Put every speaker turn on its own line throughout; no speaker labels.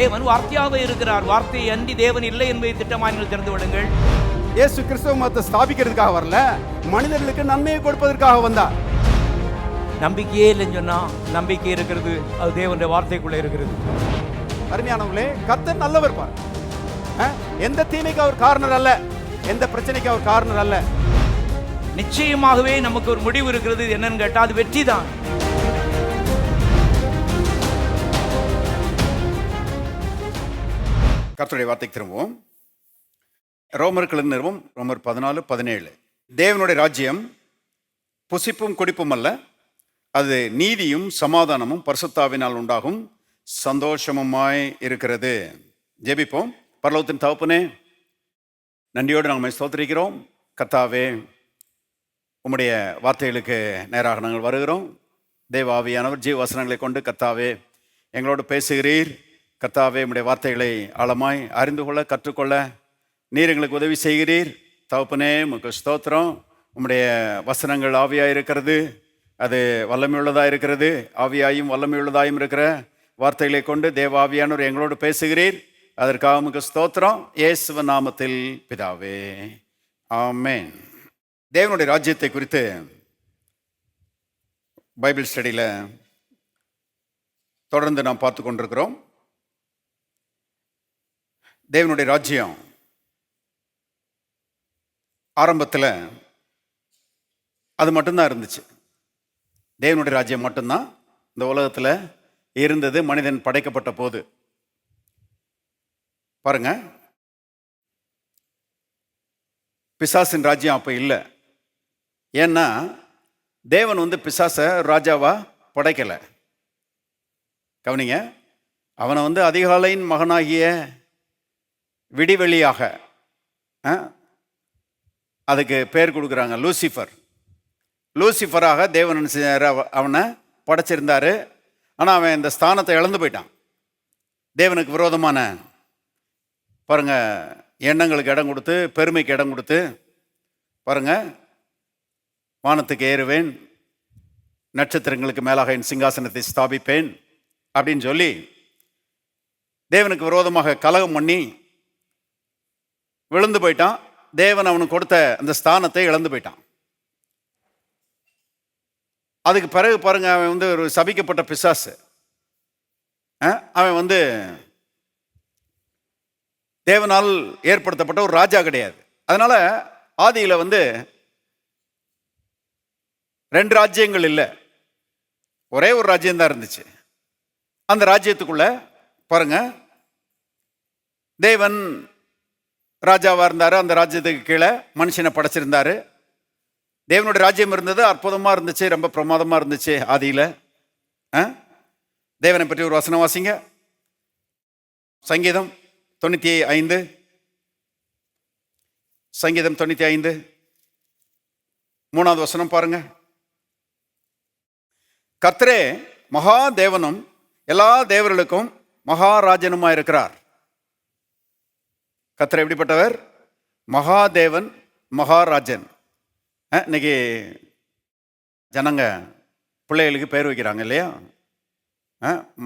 தேவன் வார்த்தையாகவே இருக்கிறார். வார்த்தையை அன்றி தேவன் இல்லை என்பதை திட்டமாய் நீங்கள் தெரிந்து விடுங்கள்.
இயேசு கிறிஸ்துவ மதத்தை ஸ்தாபிக்கிறதுக்காக வரல, மனிதர்களுக்கு நன்மையை கொடுப்பதற்காக வந்தார்.
நம்பிக்கையே இல்லைன்னு சொன்னா நம்பிக்கை இருக்கிறது, அது தேவனுடைய வார்த்தைக்குள்ள இருக்கிறது.
அருமையானவர்களே, கர்த்தர் நல்லவர் பார். எந்த தீமைக்கு அவர் காரணர் அல்ல, எந்த பிரச்சனைக்கு அவர் காரணர் அல்ல.
நிச்சயமாகவே நமக்கு ஒரு முடிவு இருக்கிறது. என்னன்னு கேட்டா அது வெற்றி தான்.
கர்த்தருடைய வார்த்தைக்கு திரும்புவோம். ரோமர்கள் நிறுவம் ரோமர் 14:17. தேவனுடைய ராஜ்யம் புசிப்பும் குடிப்பும் அல்ல, அது நீதியும் சமாதானமும் பரிசுத்தாவினால் உண்டாகும் சந்தோஷமுமாய் இருக்கிறது. ஜெபிப்போம். பரலோகத்தின் தகப்பனே, நன்றியோடு நாங்கள் ஸ்தோத்திரிக்கிறோம். கர்த்தாவே, உம்முடைய வார்த்தைகளுக்கு நேராக நாங்கள் வருகிறோம். தேவ ஆவியானவர் ஜீவ வசனங்களை கொண்டு கர்த்தாவே எங்களோடு பேசுகிறீர். கர்த்தாவே, உம்முடைய வார்த்தைகளை ஆழமாய் அறிந்து கொள்ள கற்றுக்கொள்ள நீர் எங்களுக்கு உதவி செய்கிறீர். தகப்பனே, உமக்கு ஸ்தோத்திரம். உம்முடைய வசனங்கள் ஆவியாக இருக்கிறது, அது வல்லமையுள்ளதாக இருக்கிறது. ஆவியாயும் வல்லமையுள்ளதாயும் இருக்கிற வார்த்தைகளை கொண்டு தேவ ஆவியானவர் எங்களோடு பேசுகிறீர். அதற்காக உமக்கு ஸ்தோத்திரம். இயேசுவின் நாமத்தில் பிதாவே, ஆமென். தேவனுடைய ராஜ்யத்தை குறித்து பைபிள் ஸ்டடியில் தொடர்ந்து நாம் பார்த்து கொண்டிருக்கிறோம். தேவனுடைய ராஜ்யம் ஆரம்பத்தில் அது மட்டும்தான் இருந்துச்சு. தேவனுடைய ராஜ்யம் மட்டும்தான் இந்த உலகத்தில் இருந்தது மனிதன் படைக்கப்பட்ட போது. பாருங்க, பிசாசின் ராஜ்யம் அப்போ இல்லை. ஏன்னா தேவன் பிசாசை ராஜாவா படைக்கலை. கவனிங்க, அவனை அதிகாலையின் மகனாகிய விடிவெளியாக அதுக்கு பேர் கொடுக்குறாங்க, லூசிஃபர். லூசிஃபராக தேவன் அவனை படைச்சிருந்தாரு. ஆனால் அவன் இந்த ஸ்தானத்தை இழந்து போயிட்டான். தேவனுக்கு விரோதமான பாருங்க எண்ணங்களுக்கு இடம் கொடுத்து, பெருமைக்கு இடம் கொடுத்து, பாருங்க, வானத்துக்கு ஏறுவேன், நட்சத்திரங்களுக்கு மேலாக என் சிங்காசனத்தை ஸ்தாபிப்பேன் அப்படின்னு சொல்லி தேவனுக்கு விரோதமாக கலகம் பண்ணி விழுந்து போயிட்டான். தேவன் அவனுக்கு கொடுத்த அந்த ஸ்தானத்தை இழந்து போயிட்டான். அதுக்கு பிறகு பாருங்க, அவன் ஒரு சபிக்கப்பட்ட பிசாசு. அவன் தேவனால் ஏற்படுத்தப்பட்ட ஒரு ராஜா கிடையாது. அதனால ஆதியில் 2 ராஜ்யங்கள் இல்லை, ஒரே ஒரு ராஜ்யம்தான் இருந்துச்சு. அந்த ராஜ்யத்துக்குள்ள பாருங்க, தேவன் ராஜாவாக இருந்தார். அந்த ராஜ்யத்துக்கு கீழே மனுஷனை படைச்சிருந்தாரு. தேவனுடைய ராஜ்யம் இருந்தது, அற்புதமாக இருந்துச்சு, ரொம்ப பிரமாதமாக இருந்துச்சு. ஆதியில் தேவனை பற்றி ஒரு வசனம் வாசிங்க. சங்கீதம் 95, சங்கீதம் 95 3வது வசனம் பாருங்க. கர்த்தரே மகா தேவனும் எல்லா தேவர்களுக்கும் மகாராஜனுமா இருக்கிறார். கர்த்தர் எப்படிப்பட்டவர்? மகாதேவன், மகாராஜன். இன்னைக்கு ஜனங்க பிள்ளைகளுக்கு பேர் வைக்கிறாங்க இல்லையா?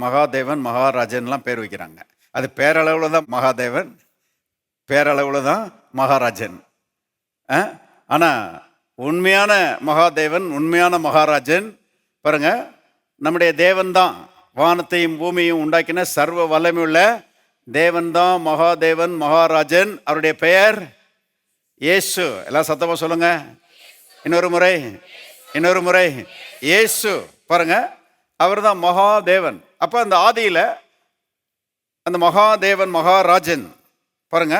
மகாதேவன், மகாராஜன்லாம் பேர் வைக்கிறாங்க. அது பேரளவில் தான் மகாதேவன், பேரளவில் தான் மகாராஜன். ஆனால் உண்மையான மகாதேவன், உண்மையான மகாராஜன் பாருங்க, நம்முடைய தேவன் தான். வானத்தையும் பூமியையும் உண்டாக்கின சர்வ வல்லமையுள்ள தேவன் தான் மகாதேவன், மகாராஜன். அவருடைய பெயர் இயேசு. எல்லாம் சத்தமா சொல்லுங்க. இன்னொரு முறை இயேசு. பாருங்க, அவர் தான் மகாதேவன். அப்ப அந்த ஆதியில அந்த மகாதேவன், மகாராஜன் பாருங்க,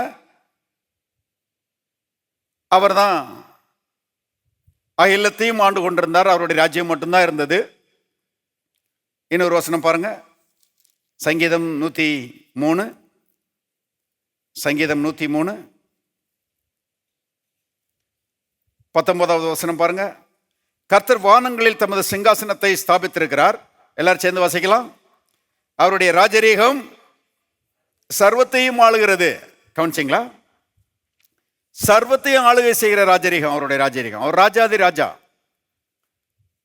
அவர் தான் அகிலத்தையும் ஆண்டு கொண்டிருந்தார். அவருடைய ராஜ்யம் மட்டும்தான் இருந்தது. இன்னொரு வசனம் பாருங்க, சங்கீதம் 103, சங்கீதம் 103 19வது வசனம் பாருங்க. கர்த்தர் வானங்களில் தமது சிங்காசனத்தை ஸ்தாபித்திருக்கிறார். எல்லாரும் சேர்ந்து வாசிக்கலாம். அவருடைய ராஜரீகம் சர்வத்தையும் ஆளுகிறது. கவனிச்சிங்களா? சர்வத்தையும் ஆளுகை செய்கிற ராஜரீகம் அவருடைய ராஜரீகம். அவர் ராஜாதி ராஜா.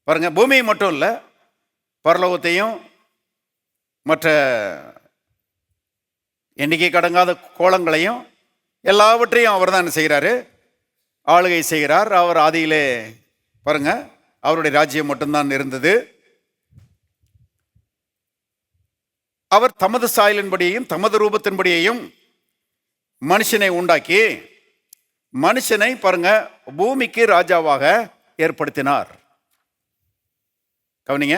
பாருங்க, பூமியை மட்டும் இல்லை, பரலோகத்தையும் மற்ற எண்ணிக்கை கடங்காத கோலங்களையும் எல்லாவற்றையும் அவர் தான் என்ன செய்கிறாரு? ஆளுகை செய்கிறார். அவர் ஆதியிலே பாருங்க, அவருடைய ராஜ்யம் மட்டும்தான் இருந்தது. அவர் தமது சாயலின்படியையும் தமது ரூபத்தின்படியையும் மனுஷனை உண்டாக்கி மனுஷனை பாருங்க பூமிக்கு ராஜாவாக ஏற்படுத்தினார். கவனிங்க,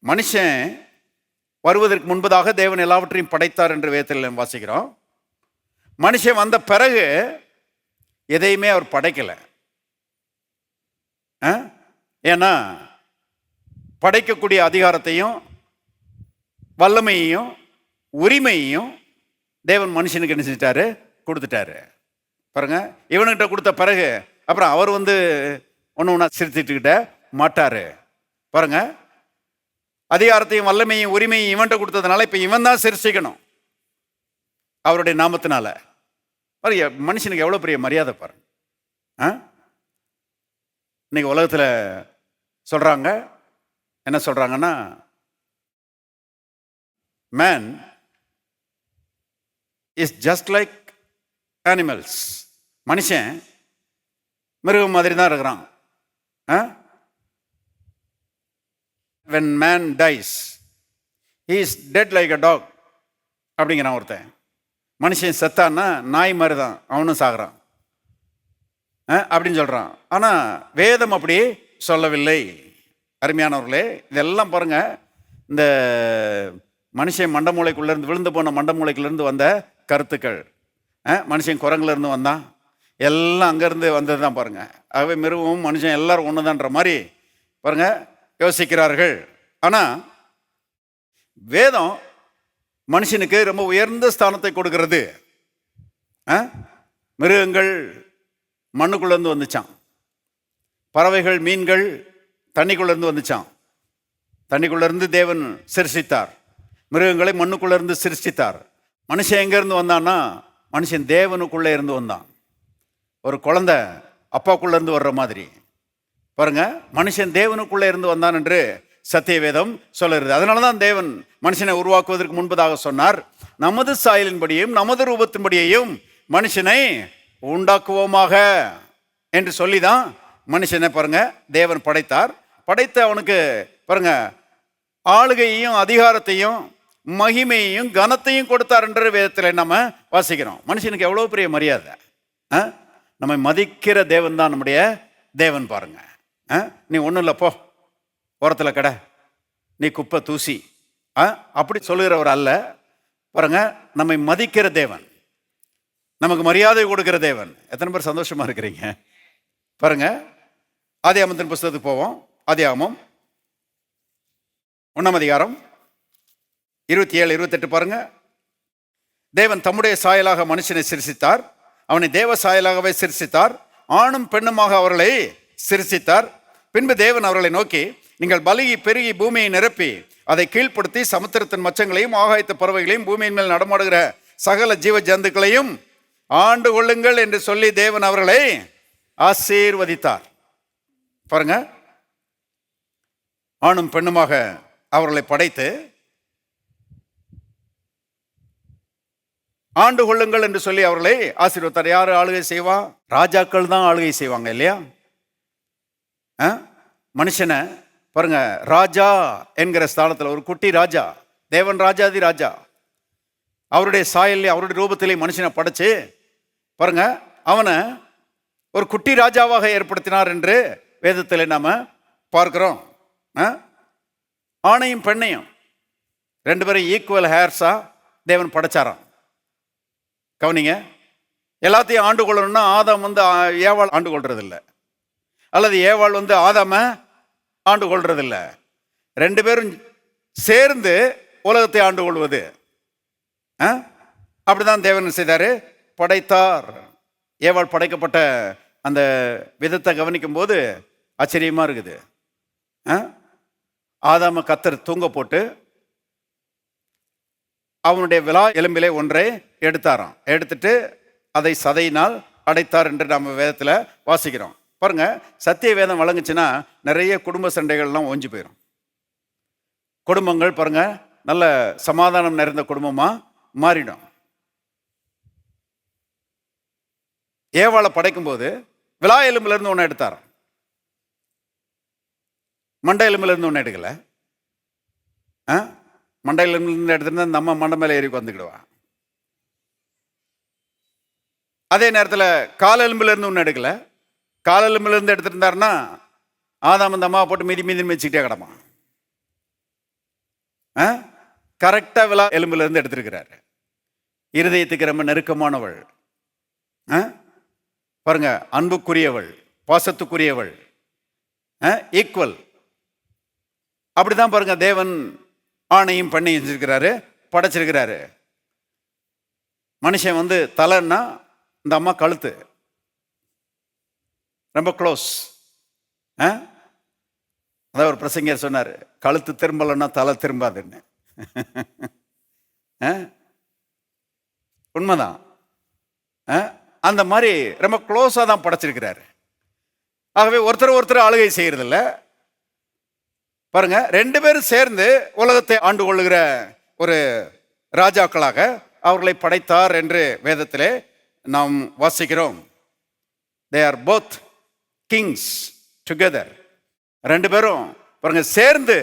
மனுஷன் வருவதற்கு முன்பதாக தேவன் எல்லாவற்றையும் படைத்தார் என்று வேதத்தில் வாசிக்கிறோம். மனுஷன் வந்த பிறகு எதையுமே அவர் படைக்கல. ஏன்னா படைக்கக்கூடிய அதிகாரத்தையும் வல்லமையையும் உரிமையையும் தேவன் மனுஷனுக்கு என்ன செஞ்சிட்டாரு? கொடுத்துட்டாரு. பாருங்க, இவனுக்கிட்ட கொடுத்த பிறகு அப்புறம் அவர் ஒன்று ஒன்றா சிரித்துக்கிட்ட மாட்டாரு. பாருங்க, அதிகாரத்தையும் வல்லமையும் உரிமையும் இவன்கிட்ட கொடுத்ததுனால இப்போ இவன் தான் சிரிச்சிக்கணும் அவருடைய நாமத்தினால. மனுஷனுக்கு எவ்வளோ பெரிய மரியாதை பாருங்க. இன்னைக்கு உலகத்தில் சொல்கிறாங்க, என்ன சொல்கிறாங்கன்னா, man is just like animals. மனுஷன் மிருகம் மாதிரி தான் இருக்கிறான். when man dies he is dead like a dog அப்படிங்கிறான் ஒருத்தன். மனுஷன் செத்தான்னா நாய் மாதிரி தான் அவனும் சாகிறான் அப்படின்னு சொல்கிறான். ஆனால் வேதம் அப்படி சொல்லவில்லை. அருமையானவர்களே, இதெல்லாம் பாருங்க, இந்த மனுஷன் மண்டமூளைக்குள்ளேருந்து விழுந்து போன மண்டமூளைக்குள்ளேருந்து வந்த கருத்துக்கள். மனுஷன் குரங்குலேருந்து வந்தான், எல்லாம் அங்கேருந்து வந்தது தான் பாருங்க. ஆகவே மிருகமும் மனுஷன் எல்லாரும் ஒன்று தான்ற மாதிரி பாருங்க யோசிக்கிறார்கள். ஆனால் வேதம் மனுஷனுக்கு ரொம்ப உயர்ந்த ஸ்தானத்தை கொடுக்கிறது. மிருகங்கள் மண்ணுக்குள்ளேருந்து வந்துச்சான், பறவைகள் மீன்கள் தண்ணிக்குள்ளேருந்து வந்துச்சான். தண்ணிக்குள்ளேருந்து தேவன் சிருஷ்டித்தார், மிருகங்களை மண்ணுக்குள்ளேருந்து சிருஷ்டித்தார். மனுஷன் எங்கேருந்து வந்தான்னா மனுஷன் தேவனுக்குள்ளே இருந்து வந்தான். ஒரு குழந்தை அப்பாக்குள்ளேருந்து வர்ற மாதிரி பாருங்க, மனுஷன் தேவனுக்குள்ளே இருந்து வந்தான் என்று சத்திய வேதம் சொல்லுகிறது. அதனால தான் தேவன் மனுஷனை உருவாக்குவதற்கு முன்பதாக சொன்னார், நமது சாயலின்படியும் நமது ரூபத்தின்படியையும் மனுஷனை உண்டாக்குவோமாக என்று சொல்லி தான் மனுஷனை பாருங்க தேவன் படைத்தார். படைத்த அவனுக்கு பாருங்க ஆளுகையையும் அதிகாரத்தையும் மகிமையையும் கனத்தையும் கொடுத்தார் என்று வேதத்தில் நம்ம வாசிக்கிறோம். மனுஷனுக்கு எவ்வளோ பெரிய மரியாதை. நம்மை மதிக்கிற தேவன் தான் நம்முடைய தேவன். பாருங்க, நீ ஒன்றும் இல்லை, போ ஓரத்தில் கடை, நீ குப்பை தூசி அப்படி சொல்லுகிறவர் அல்ல. பாருங்க, நம்மை மதிக்கிற தேவன், நமக்கு மரியாதை கொடுக்கிற தேவன். எத்தனை பேர் சந்தோஷமா இருக்கிறீங்க? பாருங்க, ஆதியாகமத்தின் புஸ்தகத்துக்கு போவோம். ஆதியாகமம் 1ஆம் அதிகாரம் 27, 28 பாருங்க. தேவன் தம்முடைய சாயலாக மனுஷனை சிருஷ்டித்தார், அவனை தேவ சாயலாகவே சிருஷ்டித்தார், ஆணும் பெண்ணுமாக அவர்களை சிருஷ்டித்தார். பின்பு தேவன் அவர்களை நோக்கி, நீங்கள் பலுகி பெருகி பூமியை நிரப்பி அதை கீழ்ப்படுத்தி சமுத்திரத்தின் மச்சங்களையும் ஆகாயத்து பறவைகளையும் பூமியின் மேல் நடமாடுகிற சகல ஜீவ ஜந்துக்களையும் ஆண்டு கொள்ளுங்கள் என்று சொல்லி தேவன் அவர்களை ஆசீர்வதித்தார். பாருங்க, ஆணும் பெண்ணுமாக அவர்களை படைத்து ஆண்டு கொள்ளுங்கள் என்று சொல்லி அவர்களை ஆசீர்வதித்தார். யார் ஆளுகை செய்வா? ராஜாக்கள் தான் ஆளுகை செய்வாங்க இல்லையா? மனுஷனை பாருங்க, ராஜா என்கிற ஸ்தானத்தில் ஒரு குட்டி ராஜா, தேவன் ராஜாதி ராஜா, அவருடைய சாயல்லே அவருடைய ரூபத்திலே மனுஷனை படைச்சு பாருங்க அவனை ஒரு குட்டி ராஜாவாக ஏற்படுத்தினார் என்று வேதத்தில் நாம பார்க்கிறோம். ஆணையும் பெண்ணையும் ரெண்டு பேரும் ஈக்குவல் ஹேர்ஸா தேவன் படைச்சாராம். கவனிங்க, எல்லாத்தையும் ஆண்டு கொள்ளணும்னா ஆதாம் ஏவாள் ஆண்டு கொள்றதில்லை, அல்லது ஏவாள் ஆதாம ஆண்டு கொள்றதில்லை. ரெண்டு பேரும் சேர்ந்து உலகத்தை ஆண்டு கொள்வது. அப்படிதான் தேவன் செய்தாரு, படைத்தார். ஏவாள் படைக்கப்பட்ட அந்த விதத்தை கவனிக்கும் போது ஆச்சரியமா இருக்குது. ஆதாம கத்தர் தூங்க போட்டு அவனுடைய விலா எலும்பிலே ஒன்றை எடுத்தாராம். எடுத்துட்டு அதை சதையினால் அடைத்தார் என்று நம்ம வேதத்தில் வாசிக்கிறோம். பாருங்க, சத்திய வேதம் வழங்குச்சுன்னா நிறைய குடும்ப சண்டைகள்லாம் ஓஞ்சி போயிடும். குடும்பங்கள் பாருங்க நல்ல சமாதானம் நிறைந்த குடும்பமா மாறிடும். ஏவாளை படைக்கும்போது விலா எலும்புல இருந்து ஒன்று எடுத்தார், மண்டை எலும்புல இருந்து ஒன்று எடுக்கல. மண்டை எலும்புல இருந்து எடுத்திருந்தா அந்த அம்மா மண்டை மேலே ஏறி வந்துக்கிடுவான். அதே நேரத்தில் கால் எலும்புல இருந்து ஒன்று எடுக்கல. கால் எலும்புல இருந்து எடுத்திருந்தாருன்னா ஆதாம் அந்த அம்மாவை போட்டு மீதி மீதி வச்சுக்கிட்டே கிடப்பான். கரெக்டாக விலா எலும்புல இருந்து எடுத்திருக்கிறாரு. இருதயத்துக்கு ரொம்ப நெருக்கமானவள், பாருங்க, அன்புக்குரியவள், பாசத்துக்குரியவள், ஈக்குவல். அப்படிதான் பாருங்க தேவன் ஆணையும் பண்ணி வச்சிருக்கிறாரு, படைச்சிருக்கிறாரு. மனுஷன் தலைன்னா இந்த அம்மா கழுத்து, ரொம்ப க்ளோஸ். அதான் ஒரு பிரசங்கர் சொன்னார், கழுத்து திரும்பலன்னா தலை திரும்பாதுன்னு. உண்மைதான். அந்த மாதிரி ரொம்ப க்ளோஸாக தான் படைச்சிருக்கிறாரு. ஆகவே ஒருத்தர் ஆளுகை செய்யறதில்ல. பாருங்க, ரெண்டு பேரும் சேர்ந்து உலகத்தை ஆண்டு கொள்ளுகிற ஒரு ராஜாக்களாக அவர்களை படைத்தார் என்று வேதத்திலே நாம் வாசிக்கிறோம். They are both Kings together. ரெண்டு பேரும் பாருங்க சேர்ந்து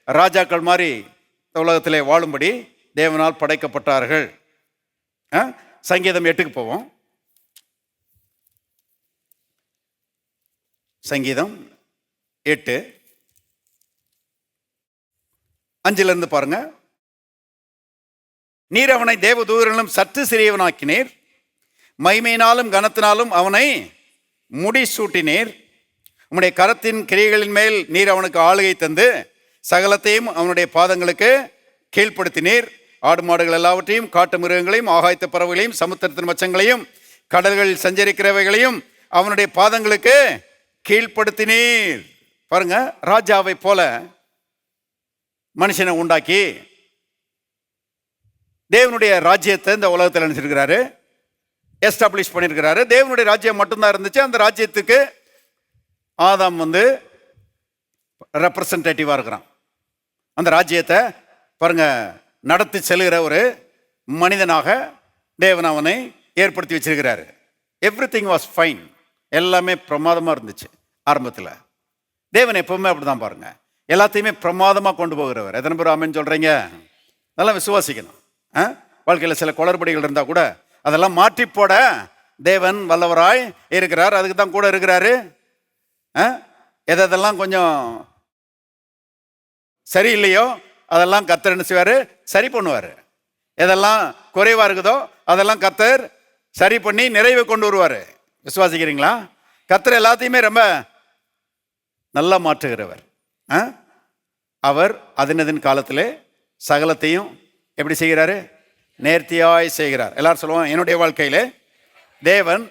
ராஜாக்கள் மாதிரி உலகத்திலே வாழும்படி தேவனால் படைக்கப்பட்டார்கள். சங்கீதம் 8க்கு போவோம். சங்கீதம் 8:5 பாருங்க. நீர் அவனை தேவதூதரிலும் சற்று சிறியவனாக்கினீர், மகிமையினாலும் கனத்தினாலும் அவனை முடிசூட்டினீர். உம்முடைய கரத்தின் கிரியைகளின் மேல் நீர் அவனுக்கு ஆளுகை தந்து சகலத்தையும் அவனுடைய பாதங்களுக்கு கீழ்ப்படுத்தினீர். ஆடு மாடுகள் எல்லாவற்றையும், காட்டு மிருகங்களையும், ஆகாயத்து பறவைகளையும், சமுத்திரத்தின் மச்சங்களையும், கடல்களில் சஞ்சரிக்கிறவைகளையும் அவனுடைய பாதங்களுக்கு கீழ்ப்படுத்தினீர். பாருங்க, ராஜாவை போல மனுஷனை உண்டாக்கி தேவனுடைய ராஜ்யத்தை இந்த உலகத்தில் நினைச்சிருக்கிறாரு, எஸ்டாப்ளிஷ் பண்ணியிருக்கிறாரு. தேவனுடைய ராஜ்யம் மட்டும்தான் இருந்துச்சு. அந்த ராஜ்யத்துக்கு ஆதாம் ரெப்ரசன்டேட்டிவா இருக்கிறான். அந்த ராஜ்யத்தை பாருங்க நடத்தி செல்கிற ஒரு மனிதனாக தேவன் அவனை ஏற்படுத்தி வச்சிருக்கிறாரு. எவ்ரிதிங் வாஸ் ஃபைன், எல்லாமே பிரமாதமாக இருந்துச்சு. ஆரம்பத்தில் தேவன் எப்பவுமே அப்படிதான் பாருங்க, எல்லாத்தையுமே பிரமாதமாக கொண்டு போகிறவர். எத்தனை பேர் ஆமென் சொல்றீங்க? அதெல்லாம் விசுவாசிக்கணும். வாழ்க்கையில் சில குளறுபடிகள் இருந்தால் கூட அதெல்லாம் மாற்றி போட தேவன் வல்லவராய் இருக்கிறார். அதுக்கு தான் கூட இருக்கிறாரு. எதெல்லாம் கொஞ்சம் சரியில்லையோ அதெல்லாம் கர்த்தர் என்ன செய்வார்? சரி பண்ணுவார். எதெல்லாம் குறைவா இருக்குதோ அதெல்லாம் கர்த்தர் சரி பண்ணி நிறைவை கொண்டு வருவார். விசுவாசிக்கிறீங்களா? கர்த்தர் எல்லாத்தையுமே ரொம்ப நல்லா மாற்றுகிறவர். அவர் அதனதின் காலத்திலே சகலத்தையும் எப்படி செய்கிறாரு? நேர்த்தியாய் செய்கிறார். எல்லாரும் சொல்லுவோம், என்னுடைய வாழ்க்கையிலே தேவன்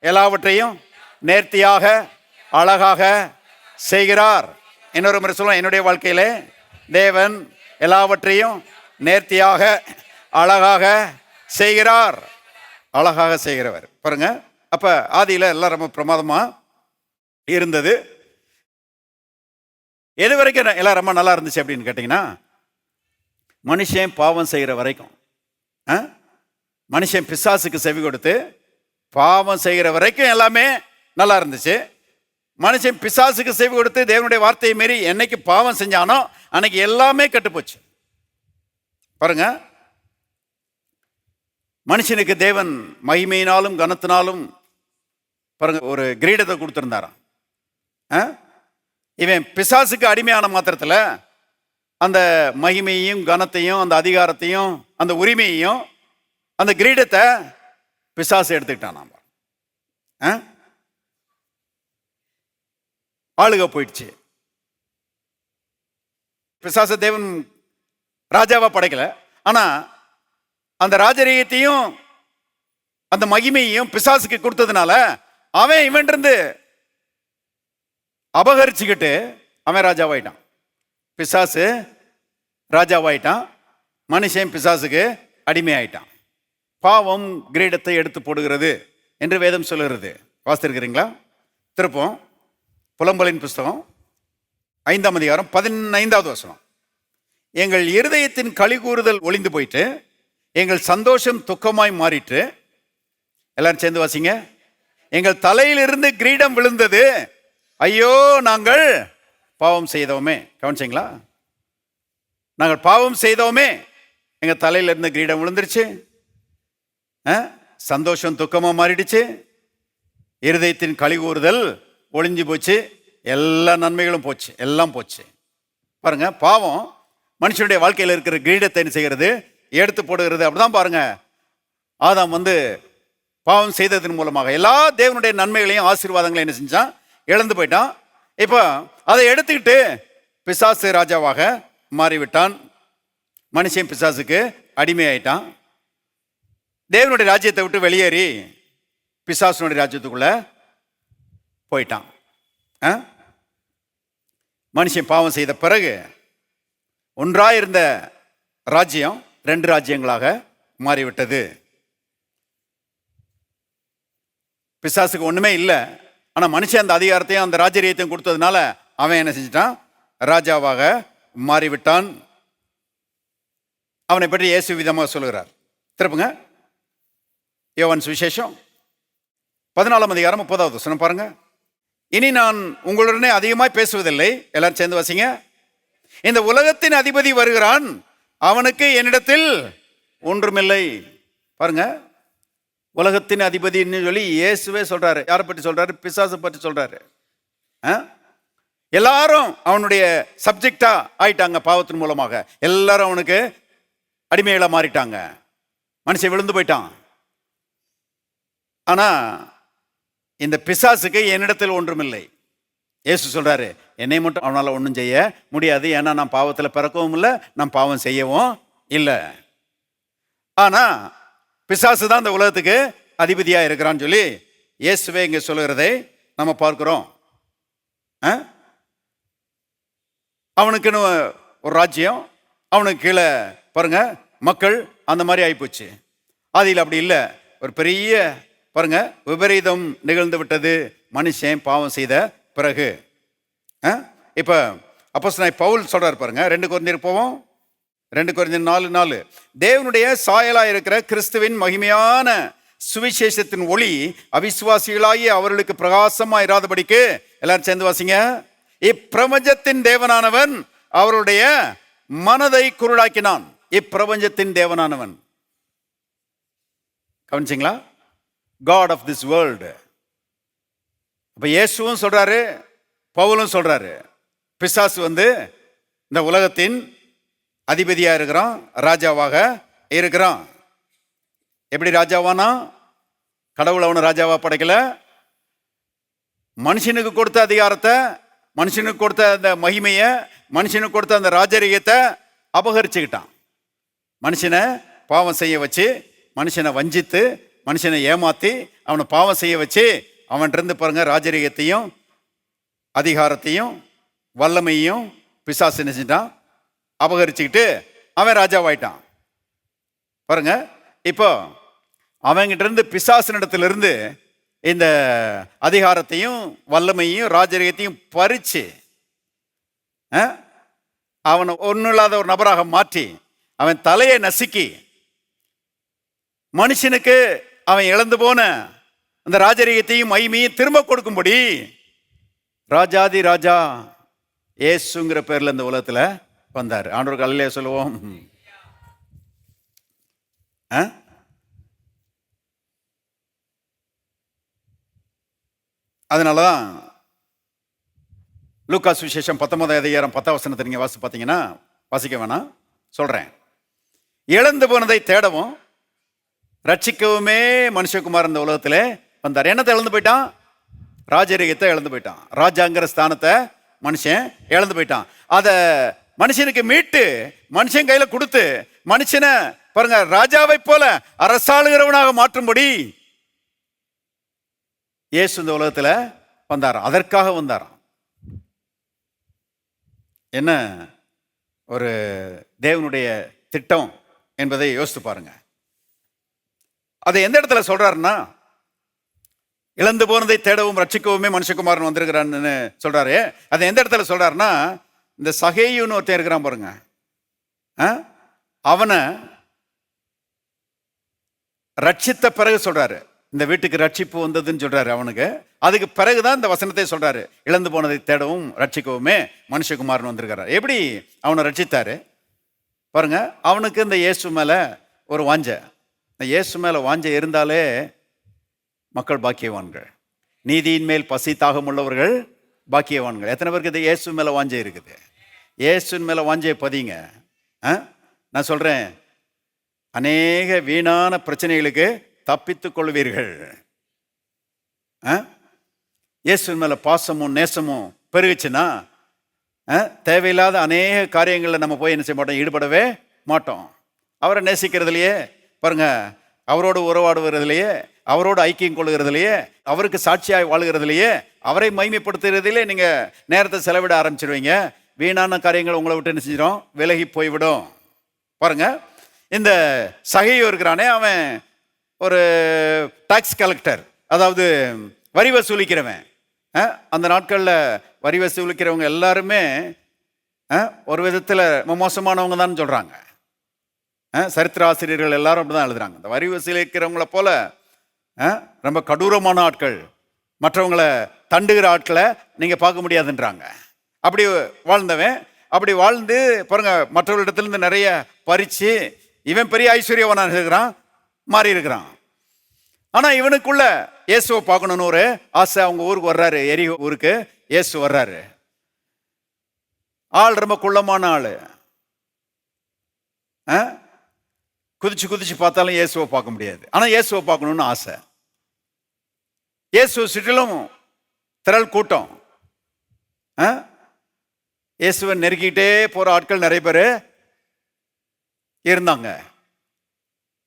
எல்லாவற்றையும் நேர்த்தியாக அழகாக செய்கிறார். இன்னொரு முறை சொல்லுவோம், என்னுடைய வாழ்க்கையிலே தேவன் எல்லாவற்றையும் நேர்த்தியாக அழகாக செய்கிறார். அழகாக செய்கிறவர். பாருங்க, அப்ப ஆதியில எல்லாம் ரொம்ப பிரமாதமா இருந்தது. எது வரைக்கும் எல்லாம் ரொம்ப நல்லா இருந்துச்சு அப்படின்னு கேட்டீங்கன்னா, மனுஷன் பாவம் செய்கிற வரைக்கும், மனுஷன் பிசாசுக்கு செவி கொடுத்து பாவம் செய்கிற வரைக்கும் எல்லாமே நல்லா இருந்துச்சு. மனுஷன் பிசாசுக்கு செவி கொடுத்து தேவனுடைய வார்த்தையை மீறி என்னைக்கு பாவம் செஞ்சானோ அன்னைக்கு எல்லாமே கெட்டுப்போச்சு. பாருங்க, மனுஷனுக்கு தேவன் மகிமையினாலும் கனத்தினாலும் பாருங்க ஒரு கிரீடத்தை கொடுத்திருந்தாராம். இவன் பிசாசுக்கு அடிமையான மாத்திரத்தில் அந்த மகிமையையும் கனத்தையும் அந்த அதிகாரத்தையும் அந்த உரிமையையும் அந்த கிரீடத்தை பிசாசு எடுத்துக்கிட்டான். நாம ஆளுக போயிடுச்சு. பிசாச தேவன் ராஜாவா படைக்கல, ஆனா அந்த ராஜரீகத்தையும் அந்த மகிமையையும் பிசாசுக்கு கொடுத்ததுனால அவன் இவன் இருந்து அபகரிச்சுக்கிட்டு அவன் ராஜாவாயிட்டான். பிசாசு ராஜாவாயிட்டான், மனுஷன் பிசாசுக்கு அடிமையாயிட்டான். பாவம் கிரீடத்தை எடுத்து போடுகிறது என்று வேதம் சொல்லுகிறது. வாசித்திருக்கிறீங்களா? திருப்போம் புலம்பலின் புஸ்தகம் 5ஆம் அதிகாரம் 15வது வசனம். எங்கள் இருதயத்தின் களிகூறுதல் ஒளிந்து போயிட்டு எங்கள் சந்தோஷம் துக்கமாய் மாறிட்டு. எல்லாரும் சேர்ந்து வாசிங்க. எங்கள் தலையிலிருந்து கிரீடம் விழுந்தது, ஐயோ நாங்கள் பாவம் செய்தோமே. கவனிச்சிங்களா? நாங்கள் பாவம் செய்தோமே, எங்க தலையில இருந்து கிரீடம் விழுந்துருச்சு, சந்தோஷம் துக்கமா மாறிடுச்சு, இருதயத்தின் களிகூறுதல் ஒளிஞ்சு போச்சு, எல்லா நன்மைகளும் போச்சு, எல்லாம் போச்சு. பாருங்க, பாவம் மனுஷனுடைய வாழ்க்கையில் இருக்கிற கிரீடத்தை என்ன செய்கிறது? எடுத்து போடுகிறது. அப்படிதான் பாருங்க, ஆதாம் பாவம் செய்ததன் மூலமாக எல்லா தேவனுடைய நன்மைகளையும் ஆசீர்வாதங்களையும் என்ன செஞ்சான்? இழந்து போயிட்டான். இப்போ அதை எடுத்துக்கிட்டு பிசாசு ராஜாவாக மாறிவிட்டான். மனுஷன் பிசாசுக்கு அடிமையாயிட்டான். தேவனுடைய ராஜ்யத்தை விட்டு வெளியேறி பிசாசுனுடைய ராஜ்யத்துக்குள்ள போயிட்டான். மனுஷன் பாவம் செய்த பிறகு ஒன்றாயிருந்த ராஜ்யம் 2 ராஜ்யங்களாக மாறிவிட்டது. பிசாசுக்கு ஒண்ணுமே இல்லை. ஆனா மனுஷன் அந்த அதிகாரத்தையும் அந்த ராஜ்யத்தையும் கொடுத்ததுனால அவன் என்ன செஞ்சிட்டான்? ராஜாவாக மாறிவிட்டான். அவனை பற்றி இயேசு விதமாக சொல்லுகிறார். திருப்புங்க யோவான் சுவிசேஷம் 14ஆம் அதிகாரம் 30வது வசனம் பாருங்க. இனி நான் உங்களுடனே அதிகமாய் பேசுவதில்லை. எல்லாரும் சேர்ந்து வாசிங்க. இந்த உலகத்தின் அதிபதி வருகிறான், அவனுக்கு என்னிடத்தில் ஒன்றுமில்லை. பாருங்க, உலகத்தின் அதிபதினு சொல்லி இயேசுவே சொல்றாரு. யாரை பற்றி சொல்றாரு? பிசாசை பற்றி சொல்றாரு. எல்லாரும் அவனுடைய சப்ஜெக்டா ஆயிட்டாங்க. பாவத்தின் மூலமாக எல்லாரும் அவனுக்கு அடிமைகளை மாறிட்டாங்க. மனுஷன் விழுந்து போயிட்டான். ஆனா இந்த பிசாசுக்கு என்னிடத்தில் ஒன்றுமில்லை. இயேசு சொல்றாரு, என்னை மட்டும் அவனால ஒன்றும் செய்ய முடியாது. ஏன்னா நான் பாவத்தில் பிறக்கவும் இல்லை, நான் பாவம் செய்யவும் இல்லை. ஆனா பிசாசு தான் இந்த உலகத்துக்கு அதிபதியா இருக்கிறான்னு சொல்லி இயேசுவே இங்க சொல்லுகிறதை நம்ம பார்க்கிறோம். அவனுக்குன்னு ஒரு ராஜ்யம், அவனுக்கு கீழே பாருங்க மக்கள், அந்த மாதிரி ஆயிப்போச்சு. அதில் அப்படி இல்லை. ஒரு பெரிய பாருங்க விபரீதம் நிகழ்ந்து விட்டது மனுஷன் பாவம் செய்த பிறகு. இப்ப அப்போஸ்தலனாகிய பவுல் சொல்றாரு பாருங்க, 2 கொரிந்தியர் போவோம். 2 கொரிந்தியர் 4:4. தேவனுடைய சாயலா இருக்கிற கிறிஸ்துவின் மகிமையான சுவிசேஷத்தின் ஒளி அவிசுவாசிகளாகி அவர்களுக்கு பிரகாசமா இராதபடிக்கு. எல்லாரும் சேர்ந்து வாசிங்க. இப்பிரபஞ்சத்தின் தேவனானவன் அவருடைய மனதை குருடாக்கினான். இப்பிரபஞ்சத்தின் தேவனானவன், கவனிச்சிங்களா? God of this world. அப்ப இயேசுவும் சொல்றாரு, பவுலும் சொல்றாரு, பிசாசு இந்த உலகத்தின் அதிபதியா இருக்கிறான், ராஜாவாக இருக்கிறான். எப்படி ராஜாவானா? கடவுள் அவனை ராஜாவா படைக்கல. மனுஷனுக்கு கொடுத்த அதிகாரத்தை, மனுஷனுக்கு கொடுத்த அந்த மகிமையை, மனுஷனுக்கு கொடுத்த அந்த ராஜரீகத்தை அபகரிச்சுக்கிட்டான். மனுஷனை பாவம் செய்ய வச்சு, மனுஷனை வஞ்சித்து, மனுஷனை ஏமாத்தி, அவனை பாவம் செய்ய வச்சு, அவன்கிட்ட பாருங்க ராஜரீகத்தையும் அதிகாரத்தையும் வல்லமையும் பிசாசு என்ன செஞ்சான்? அபகரிச்சுக்கிட்டு அவன் ராஜாவாயிட்டான். பாருங்க, இப்போ அவங்கிட்ட இருந்து பிசாசினிடத்திலிருந்து இந்த அதிகாரத்தையும் வல்லமையும் ராஜரீகத்தையும் பறிச்சு அவனை ஒன்றும் இல்லாத ஒரு நபராக மாற்றி அவன் தலையை நசுக்கி மனுஷனுக்கு அவன் இழந்து போன அந்த ராஜரீகத்தையும் மகிமையும் திரும்ப கொடுக்கும்படி ராஜாதி ராஜா இயேசுங்கிற பேர்ல இந்த உலகத்துல வந்தார். ஆண்டவருக்கு அல்லேலூயா சொல்லுவோம். அதனாலதான் லூக்கா சுவிசேஷம் 19ஆம் அதிகாரம் 10ஆம் வசனத்தை நீங்க வாசி பார்த்தீங்கன்னா, வாசிக்க வேணாம், சொல்றேன். இழந்து போனதை தேடவும் ரட்சிக்கவுமே மனுஷகுமார் இந்த உலகத்துல வந்தார். என்னத்தை இழந்து போயிட்டான்? ராஜரீகத்தை இழந்து போயிட்டான். ராஜாங்கிற ஸ்தானத்தை மனுஷன் இழந்து போயிட்டான். அத மனுஷனுக்கு மீட்டு மனுஷன் கையில கொடுத்து மனுஷனை பாருங்க ராஜாவை போல அரசாளுகிறவனாக மாற்றும்படி இயேசு இந்த உலகத்துல வந்தாராம். அதற்காக வந்தாராம். என்ன ஒரு தேவனுடைய திட்டம் என்பதை யோசித்து பாருங்க. அதை எந்த இடத்துல சொல்றாருன்னா, இழந்து போனதை தேடவும் ரட்சிக்கவுமே மனுஷகுமாரன் வந்திருக்கிறான்னு சொல்றாரு. அதை எந்த இடத்துல சொல்றாருன்னா, இந்த சகேயுன்னு ஒருத்தன் இருக்கிறான் பாருங்க, அவனை ரட்சித்த பிறகு சொல்றாரு, இந்த வீட்டுக்கு ரட்சிப்பு வந்ததுன்னு சொல்றாரு அவனுக்கு. அதுக்கு பிறகுதான் இந்த வசனத்தை சொல்றாரு, இழந்து போனதை தேடவும் ரட்சிக்கவுமே மனுஷகுமாரன் வந்திருக்கிறார். எப்படி அவனை ரட்சித்தாரு பாருங்க. அவனுக்கு இந்த இயேசு மேல ஒரு வாஞ்சை, இந்த இயேசு மேல வாஞ்சை இருந்தாலே மக்கள் பாக்கியவான்கள். நீதியின் மேல் பசி தாகம் உள்ளவர்கள் பாக்கியவான்கள். எத்தனை பேருக்கு இந்த இயேசு மேல வாஞ்சை இருக்குது? இயேசுவின் மேல வாஞ்சையை பதிங்க. நான் சொல்றேன், அநேக வீணான பிரச்சனைகளுக்கு தப்பித்துக் கொள்வீர்கள். இயேசுவின் மேல பாசமும் நேசமும் பெருகுச்சுன்னா தேவையில்லாத அநேக காரியங்களில் நம்ம போய் என்ன செய்ய மாட்டோம், ஈடுபடவே மாட்டோம். அவரை நேசிக்கிறதுலையே பாருங்க, அவரோடு உறவாடுவதிலேயே, அவரோடு ஐக்கியம் கொள்ளுகிறதுலையே, அவருக்கு சாட்சியாய் வாழுகிறதுலையே, அவரை மகிமைப்படுத்துகிறதுலே நீங்க நேரத்தை செலவிட ஆரம்பிச்சிருவீங்க. வீணான காரியங்கள் உங்களை விட்டு என்ன செஞ்சிடும், விலகி போய்விடும். பாருங்க, இந்த சகையோ இருக்கிறானே, அவன் ஒரு டாக்ஸ் கலெக்டர், அதாவது வரி வசூலிக்கிறவன். அந்த நாட்களில் வரி வசூலிக்கிறவங்க எல்லாருமே ஒரு விதத்தில் மோசமானவங்க தான் சொல்றாங்க. சரித்திர ஆசிரியர்கள் எல்லாரும் அப்படிதான் எழுதுறாங்க. இந்த வரி வசூலிக்கிறவங்கள போல ரொம்ப கடூரமான ஆட்கள், மற்றவங்களை தண்டுகிற ஆட்களை நீங்க பார்க்க முடியாதுன்றாங்க. அப்படி வாழ்ந்தவன், அப்படி வாழ்ந்து பாருங்க, மற்றவர்களிடத்திலிருந்து நிறைய பறிச்சு இவன் பெரிய ஐஸ்வர்யவனாக இருக்கிறான், மாறி இருக்கிறான். ஆனா இவனுக்குள்ள இயேசுவை பார்க்கணும்னு ஒரு ஆசை. அவங்க ஊருக்கு வர்றாரு, எரியோ ஊருக்கு இயேசு வர்றாரு. ஆள் ரொம்ப குள்ளமான ஆளு. குதிச்சு குதிச்சு பார்த்தாலும் இயேசுவை பார்க்க முடியாது. ஆனா இயேசுவை பார்க்கணும்னு ஆசை. இயேசு சுற்றிலும் திரள் கூட்டம். இயேசுவை நெருக்கிட்டே போற ஆட்கள் நிறைய பேர் இருந்தாங்க.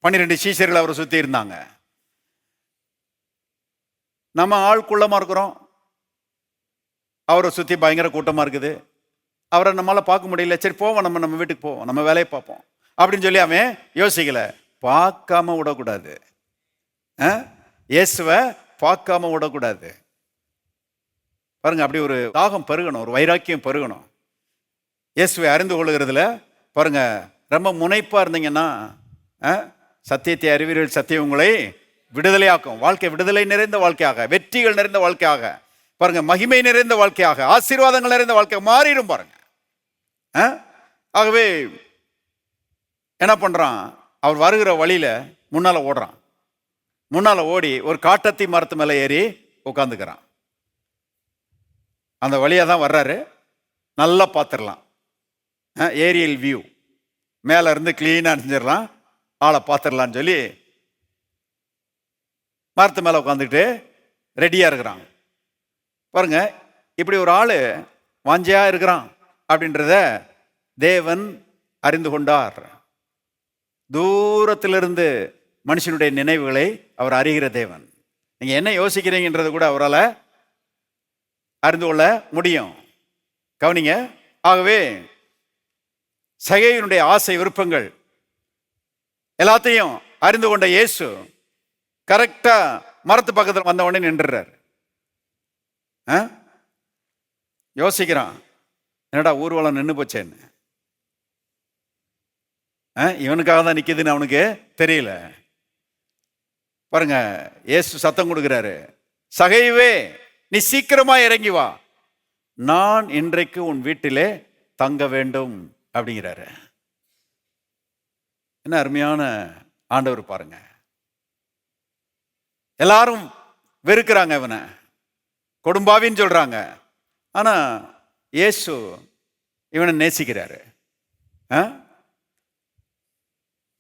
12 சீஷர்கள் அவரை சுத்தி இருந்தாங்க. நம்ம ஆள் குள்ளமா இருக்கிறோம், அவரை சுத்தி பயங்கர கூட்டமா இருக்குது. அவரை நம்மளால பார்க்க முடியல. சரி போவோம், நம்ம வீட்டுக்கு போவோம், நம்ம வேலையை பார்ப்போம் அப்படின்னு சொல்லி அவன் யோசிக்கல. பார்க்காம விடக்கூடாது, இயேசுவை பார்க்காம விடக்கூடாது. பாருங்க, அப்படி ஒரு தாகம் பெருகணும், ஒரு வைராக்கியம் பெருகணும். இயேசுவை அறிந்து கொள்ளுகிறதுல பாருங்க ரொம்ப முனைப்பா இருந்தீங்கன்னா, சத்தியத்தை அறிவீர்கள், சத்தியம் உங்களை விடுதலையாக்கும். வாழ்க்கை விடுதலை நிறைந்த வாழ்க்கையாக, வெற்றிகள் நிறைந்த வாழ்க்கையாக, பாருங்க மகிமை நிறைந்த வாழ்க்கையாக, ஆசீர்வாதங்கள் நிறைந்த வாழ்க்கையாக மாறிடும் பாருங்க. ஆகவே என்ன பண்றான், அவர் வருகிற வழியில முன்னால ஓடுறான். முன்னால ஓடி ஒரு காட்டத்தி மரத்து மேல ஏறி உட்காந்துக்கிறான். அந்த வழியா தான் வர்றாரு, நல்லா பார்த்துடலாம். ஏரியல் வியூ, மேல இருந்து கிளீனா செஞ்சிடலாம், ஆளை பார்த்துடலான்னு சொல்லி மரத்து மேல உட்காந்துக்கிட்டு ரெடியா இருக்கிறான். பாருங்க, இப்படி ஒரு ஆளு வாஞ்சையா இருக்கிறான் அப்படின்றத தேவன் அறிந்து கொண்டார். தூரத்திலிருந்து மனுஷனுடைய நினைவுகளை அவர் அறிகிற தேவன். நீங்க என்ன யோசிக்கிறீங்கன்றது கூட அவரால் அறிந்து கொள்ள முடியும். கவனிங்க. ஆகவே சகேயுனுடைய ஆசை விருப்பங்கள் எல்லாத்தையும் அறிந்து கொண்ட இயேசு கரெக்டா மரத்து பக்கத்தில் வந்த உடனே நின்றுறாரு. யோசிக்கிறான், என்னடா ஊர்வலம் நின்று போச்சேன்னு. இவனுக்காக தான் நிக்குதுன்னு அவனுக்கு தெரியல. பாருங்க, இயேசு சத்தம் கொடுக்கிறாரு, சகைவே நீ சீக்கிரமா இறங்கி வா, நான் இன்றைக்கு உன் வீட்டிலே தங்க வேண்டும் அப்படிங்கிறாரு. என்ன அருமையான ஆண்டவர் பாருங்க. எல்லாரும் வெறுக்கிறாங்க, இவனை கொடும்பாவின்னு சொல்றாங்க. ஆனா இயேசு இவனை நேசிக்கிறாரு.